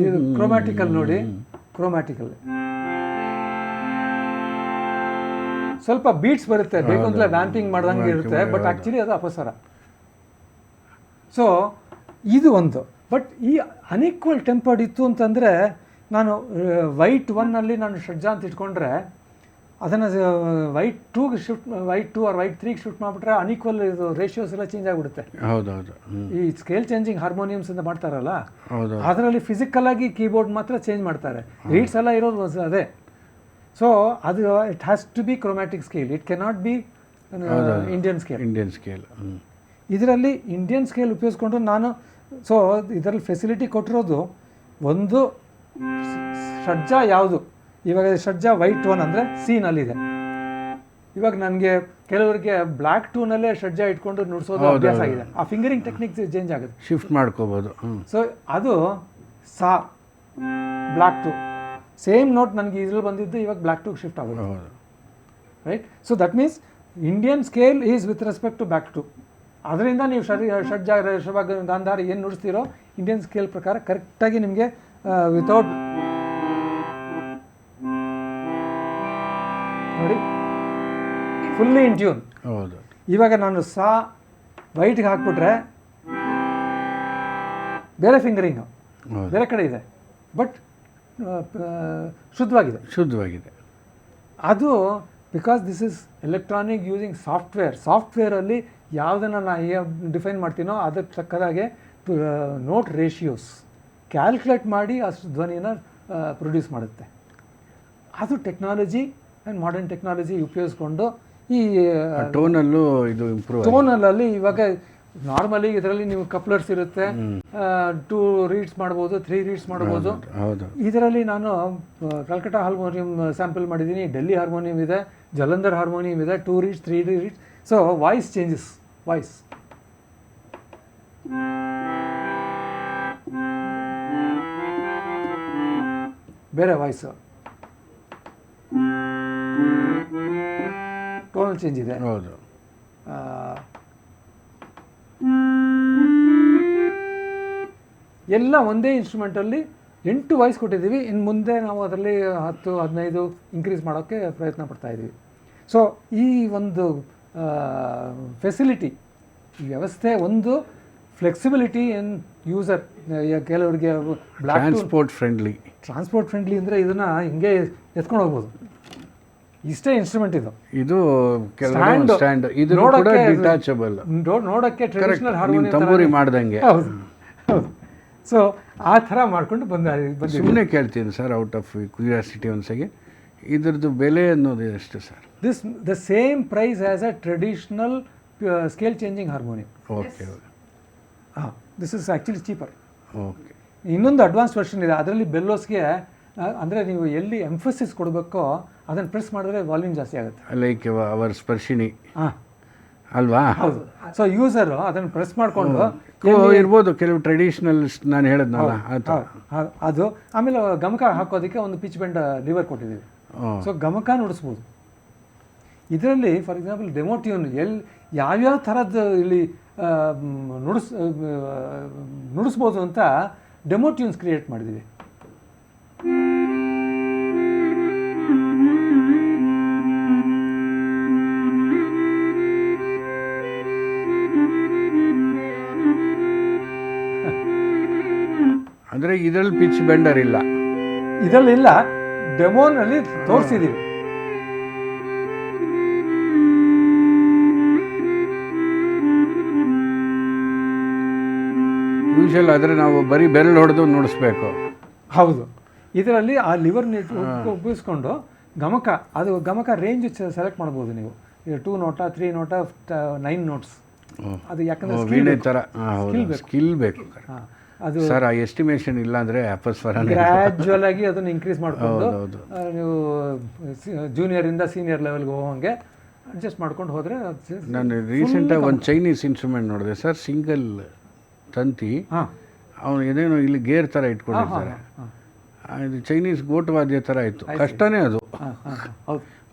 ಇದು ಕ್ರೊಮ್ಯಾಟಿಕಲ್ ನೋಡಿ, ಕ್ರೊಮ್ಯಾಟಿಕಲ್ ಸ್ವಲ್ಪ ಬೀಟ್ಸ್ ಬರುತ್ತೆ, ಬೇಕು ಅಂತಲೇ ವ್ಯಾಂಪಿಂಗ್ ಮಾಡ್ದಂಗೆ ಇರುತ್ತೆ, ಬಟ್ ಆ್ಯಕ್ಚುಲಿ ಅದು ಅಪಸ್ವರ. ಸೊ ಇದು ಒಂದು. ಬಟ್ ಈ ಅನ್ಈಕ್ವಲ್ ಟೆಂಪರ್ಡ್ ಇತ್ತು ಅಂತಂದರೆ ನಾನು ವೈಟ್ 1 ನಾನು ಷಡ್ಜಾ ಅಂತ ಇಟ್ಕೊಂಡ್ರೆ ಅದನ್ನು ವೈಟ್ 2ಗೆ ಶಿಫ್ಟ್, ವೈಟ್ 2 ಆರ್ ವೈಟ್ 3ಗೆ ಶಿಫ್ಟ್ ಮಾಡಿಬಿಟ್ರೆ ಅನ್ಈಕ್ವಲ್ ಇದು ರೇಷಿಯೋಸ್ ಎಲ್ಲ ಚೇಂಜ್ ಆಗಿಬಿಡುತ್ತೆ. ಹೌದೌದು. ಈ ಸ್ಕೇಲ್ ಚೇಂಜಿಂಗ್ ಹಾರ್ಮೋನಿಯಮ್ಸ್ ಅಂತ ಮಾಡ್ತಾರಲ್ಲ, ಅದರಲ್ಲಿ ಫಿಸಿಕಲಾಗಿ ಕೀಬೋರ್ಡ್ ಮಾತ್ರ ಚೇಂಜ್ ಮಾಡ್ತಾರೆ, ರೀಡ್ಸ್ ಎಲ್ಲ ಇರೋದು ಅದೇ. ಸೊ ಅದು it has to be chromatic scale, it cannot be Indian scale. ಇದರಲ್ಲಿ ಇಂಡಿಯನ್ ಸ್ಕೇಲ್ ಉಪಯೋಗಿಸ್ಕೊಂಡು ನಾನು, ಸೊ ಇದರಲ್ಲಿ ಫೆಸಿಲಿಟಿ ಕೊಟ್ಟಿರೋದು ಒಂದು ಷಡ್ಜ ಯಾವುದು, ಇವಾಗ ಷಡ್ಜ ವೈಟ್ 1 ಅಂದರೆ ಸಿನಲ್ಲಿದೆ. ಇವಾಗ ನನಗೆ ಕೆಲವರಿಗೆ ಬ್ಲ್ಯಾಕ್ 2ನಲ್ಲೇ ಷಡ್ಜ ಇಟ್ಕೊಂಡು ನುಡಿಸೋದು ಅಭ್ಯಾಸ ಆಗಿದೆ. ಆ ಫಿಂಗರಿಂಗ್ ಟೆಕ್ನಿಕ್ ಚೇಂಜ್ ಆಗುತ್ತೆ, ಶಿಫ್ಟ್ ಮಾಡ್ಕೋಬೋದು. ಸೊ ಅದು ಸಾ ಬ್ಲ್ಯಾಕ್ 2 ಸೇಮ್ ನೋಟ್ ನನಗೆ ಇದ್ರಲ್ಲಿ ಬಂದಿದ್ದು ಇವಾಗ ಬ್ಲ್ಯಾಕ್ 2ಗೆ ಶಿಫ್ಟ್ ಆಗೋದು, right. So that means Indian scale is with respect to black 2. ಅದರಿಂದ ನೀವು ಷಡ್ಜ ಋಷಭ ಗಾಂಧಾರ ಏನು ನುಡಿಸ್ತೀರೋ ಇಂಡಿಯನ್ ಸ್ಕೇಲ್ ಪ್ರಕಾರ ಕರೆಕ್ಟಾಗಿ ನಿಮಗೆ ವಿತೌಟ್ ನೋಡಿ ಫುಲ್ಲಿ ಇನ್ ಟ್ಯೂನ್. ಹೌದು. ಇವಾಗ ನಾನು ಸಾ ವೈಟ್ಗೆ ಹಾಕ್ಬಿಟ್ರೆ ಬೇರೆ ಫಿಂಗರಿಂಗು ಬೇರೆ ಕಡೆ ಇದೆ, ಬಟ್ ಶುದ್ಧವಾಗಿದೆ. ಅದು because this is electronic using ಸಾಫ್ಟ್ವೇರಲ್ಲಿ ಯಾವುದನ್ನು ನಾನು ಡಿಫೈನ್ ಮಾಡ್ತೀನೋ ಅದಕ್ಕೆ ತಕ್ಕದಾಗೆ ನೋಟ್ ರೇಷಿಯೋಸ್ ಕ್ಯಾಲ್ಕುಲೇಟ್ ಮಾಡಿ ಅಷ್ಟು ಧ್ವನಿಯನ್ನು ಪ್ರೊಡ್ಯೂಸ್ ಮಾಡುತ್ತೆ. ಅದು ಟೆಕ್ನಾಲಜಿ ಆ್ಯಂಡ್ ಮಾಡರ್ನ್ ಟೆಕ್ನಾಲಜಿ ಉಪಯೋಗಿಸ್ಕೊಂಡು ಈ ಟೋನಲ್ಲೂ ಇದು ಇಂಪ್ರೂವ್. ಟೋನಲ್ಲಿ ಇವಾಗ ನಾರ್ಮಲಿ ಇದರಲ್ಲಿ ನೀವು ಕಪ್ಲರ್ಸ್ ಇರುತ್ತೆ, 2 ರೀಡ್ಸ್ ಮಾಡ್ಬೋದು, 3 ರೀಡ್ಸ್ ಮಾಡ್ಬೋದು. ಇದರಲ್ಲಿ ನಾನು ಕಲ್ಕಟ್ಟ ಹಾರ್ಮೋನಿಯಂ ಸ್ಯಾಂಪಲ್ ಮಾಡಿದ್ದೀನಿ, ಡೆಲ್ಲಿ ಹಾರ್ಮೋನಿಯಂ ಇದೆ, ಜಲಂಧರ್ ಹಾರ್ಮೋನಿಯಂ ಇದೆ, 2 reeds 3 reeds. So voice changes, voice ಬೇರೆ ವಾಯ್ಸು ಟೋನಲ್ ಚೇಂಜ್ ಇದೆ. ಹೌದು. ಎಲ್ಲ ಒಂದೇ ಇನ್ಸ್ಟ್ರೂಮೆಂಟಲ್ಲಿ 8 ವಾಯ್ಸ್ ಕೊಟ್ಟಿದ್ದೀವಿ. ಇನ್ನು ಮುಂದೆ ನಾವು ಅದರಲ್ಲಿ 10-15 ಇನ್ಕ್ರೀಸ್ ಮಾಡೋಕ್ಕೆ ಪ್ರಯತ್ನ ಪಡ್ತಾಯಿದ್ದೀವಿ. ಸೊ ಈ ಒಂದು ಫೆಸಿಲಿಟಿ, ಈ ವ್ಯವಸ್ಥೆ ಒಂದು ಫ್ಲೆಕ್ಸಿಬಿಲಿಟಿ ಇನ್ ಯೂಸರ್. ಕೆಲವರಿಗೆ ಟ್ರಾನ್ಸ್ಪೋರ್ಟ್ ಫ್ರೆಂಡ್ಲಿ ಅಂದರೆ ಇದನ್ನು ಹಿಂಗೆ ಎತ್ಕೊಂಡು ಹೋಗ್ಬೋದು. ಇಷ್ಟೇ ಇನ್ಸ್ಟ್ರೂಮೆಂಟ್ ಇದು ಸ್ಟ್ಯಾಂಡ್, ಇದು ಕೂಡ ಡಿಟ್ಯಾಚಬಲ್, ನೋಡೋಕ್ಕೆ ಟ್ರೆಡಿಷನಲ್ ಹಾರ್ಮೋನಿಯಂ ತಂಬೂರಿ ಮಾಡ್ದಂಗೆ. ಹೌದು. ಸೊ ಆ ಥರ ಮಾಡ್ಕೊಂಡು ಬಂದು ಸುಮ್ಮನೆ ಕೇಳ್ತೀನಿ ಸರ್, ಔಟ್ ಆಫ್ ಕ್ಯೂರಿಯಾಸಿಟಿ ಒಂದ್ಸಗೆ, ಇದ್ರದ್ದು ಬೆಲೆ ಅನ್ನೋದು ಎಷ್ಟು sir? The same price as a traditional scale changing harmonium. Okay. This is actually cheaper. Okay. ಇನ್ನೊಂದು ಅಡ್ವಾನ್ಸ್ ವರ್ಷನ್ ಇದೆ, ಅದರಲ್ಲಿ ಬೆಲ್ಲೋಸ್ಗೆ ಅಂದರೆ ನೀವು ಎಲ್ಲಿ ಎಂಫಸಿಸ್ ಕೊಡಬೇಕೋ ಅದನ್ನು ಪ್ರೆಸ್ ಮಾಡಿದ್ರೆ ವಾಲ್ಯೂಮ್ ಜಾಸ್ತಿ ಆಗುತ್ತೆ. ಲೈಕ್ ಅವರ್ ಸ್ಪರ್ಶಿನಿ ಅಲ್ವಾ? ಹೌದು. ಸೊ ಯೂಸರು ಅದನ್ನು ಪ್ರೆಸ್ ಮಾಡಿಕೊಂಡು ಇರ್ಬೋದು. ಕೆಲವು ಟ್ರೆಡಿಷನಲ್ ನಾನು ಹೇಳಿದ್ನಲ್ಲ ಅದು. ಆಮೇಲೆ ಗಮಕ ಹಾಕೋದಕ್ಕೆ ಒಂದು ಪಿಚ್ ಬೆಂಡ್ ಲಿವರ್ ಕೊಟ್ಟಿದ್ದೀವಿ. ಸೊ ಗಮಕ ನುಡಿಸ್ಬೋದು ಇದರಲ್ಲಿ. ಫಾರ್ ಎಕ್ಸಾಂಪಲ್ ಡೆಮೋ ಟ್ಯೂನ್ ಯಾವ್ಯಾವ ಥರದ್ದು ಇಲ್ಲಿ ನುಡಿಸ್ಬೋದು ಅಂತ ಡೆಮೋ ಟ್ಯೂನ್ಸ್ ಕ್ರಿಯೇಟ್ ಮಾಡಿದ್ದೀವಿ. ಅಂದರೆ ಇದರಲ್ಲಿ ಪಿಚ್ ಬೆಂಡರ್ ಇಲ್ಲ, ಇದರಲ್ಲಿಲ್ಲ, ಡೆಮೋನಲ್ಲಿ ತೋರಿಸಿದ್ದೀವಿ. ಯೂಶಲ್ ಆದರೆ ನಾವು ಬರೀ ಬೆರಳು ಹೊಡೆದು ನುಡಿಸ್ಬೇಕು. ಹೌದು, ಇದರಲ್ಲಿ ಆ ಲಿವರ್ನ ಉಪಯೋಗಿಸ್ಕೊಂಡು ಗಮಕ, ಅದು ಗಮಕ ರೇಂಜ್ ಸೆಲೆಕ್ಟ್ ಮಾಡ್ಬೋದು ನೀವು. 2 ನೋಟ, 3 ನೋಟ, 9 ನೋಟ್ಸ್. ಅದು ಯಾಕಂದರೆ ವೀಣೆ ಥರ ಸ್ಕಿಲ್ ಬೇಕು. ಹಾಂ, ಅದು ಸರ್ ಆ ಎಸ್ಟಿಮೇಷನ್ ಇಲ್ಲ ಅಂದರೆ ಅಪಸ್ವರ ಗ್ರ್ಯಾಜುವಲ್ ಆಗಿ ಅದನ್ನು ಇನ್ಕ್ರೀಸ್ ಮಾಡಿಕೊಂಡು ನೀವು ಜೂನಿಯರಿಂದ ಸೀನಿಯರ್ ಲೆವೆಲ್ಗೆ ಹೋಗೋಂಗೆ ಅಡ್ಜಸ್ಟ್ ಮಾಡ್ಕೊಂಡು ಹೋದರೆ. ನಾನು ರೀಸೆಂಟಾಗಿ ಒಂದು ಚೈನೀಸ್ ಇನ್ಸ್ಟ್ರೂಮೆಂಟ್ ನೋಡಿದೆ ಸರ್, ಸಿಂಗಲ್ ತಂತಿ, ಅವನು ಏನೇನೋ ಇಲ್ಲಿ ಗೇರ್ ಥರ ಇಟ್ಕೊಂಡಿರ್ತಾರೆ. ಇದು ಚೈನೀಸ್ ಗೋಟ್ ವಾದ್ಯ ಥರ ಇತ್ತು, ಕಷ್ಟನೇ ಅದು.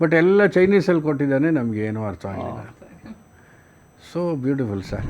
ಬಟ್ ಎಲ್ಲ ಚೈನೀಸಲ್ಲಿ ಕೊಟ್ಟಿದ್ದಾನೆ, ನಮಗೆ ಏನೂ ಅರ್ಥ ಆಗಲಿಲ್ಲ. So beautiful sir.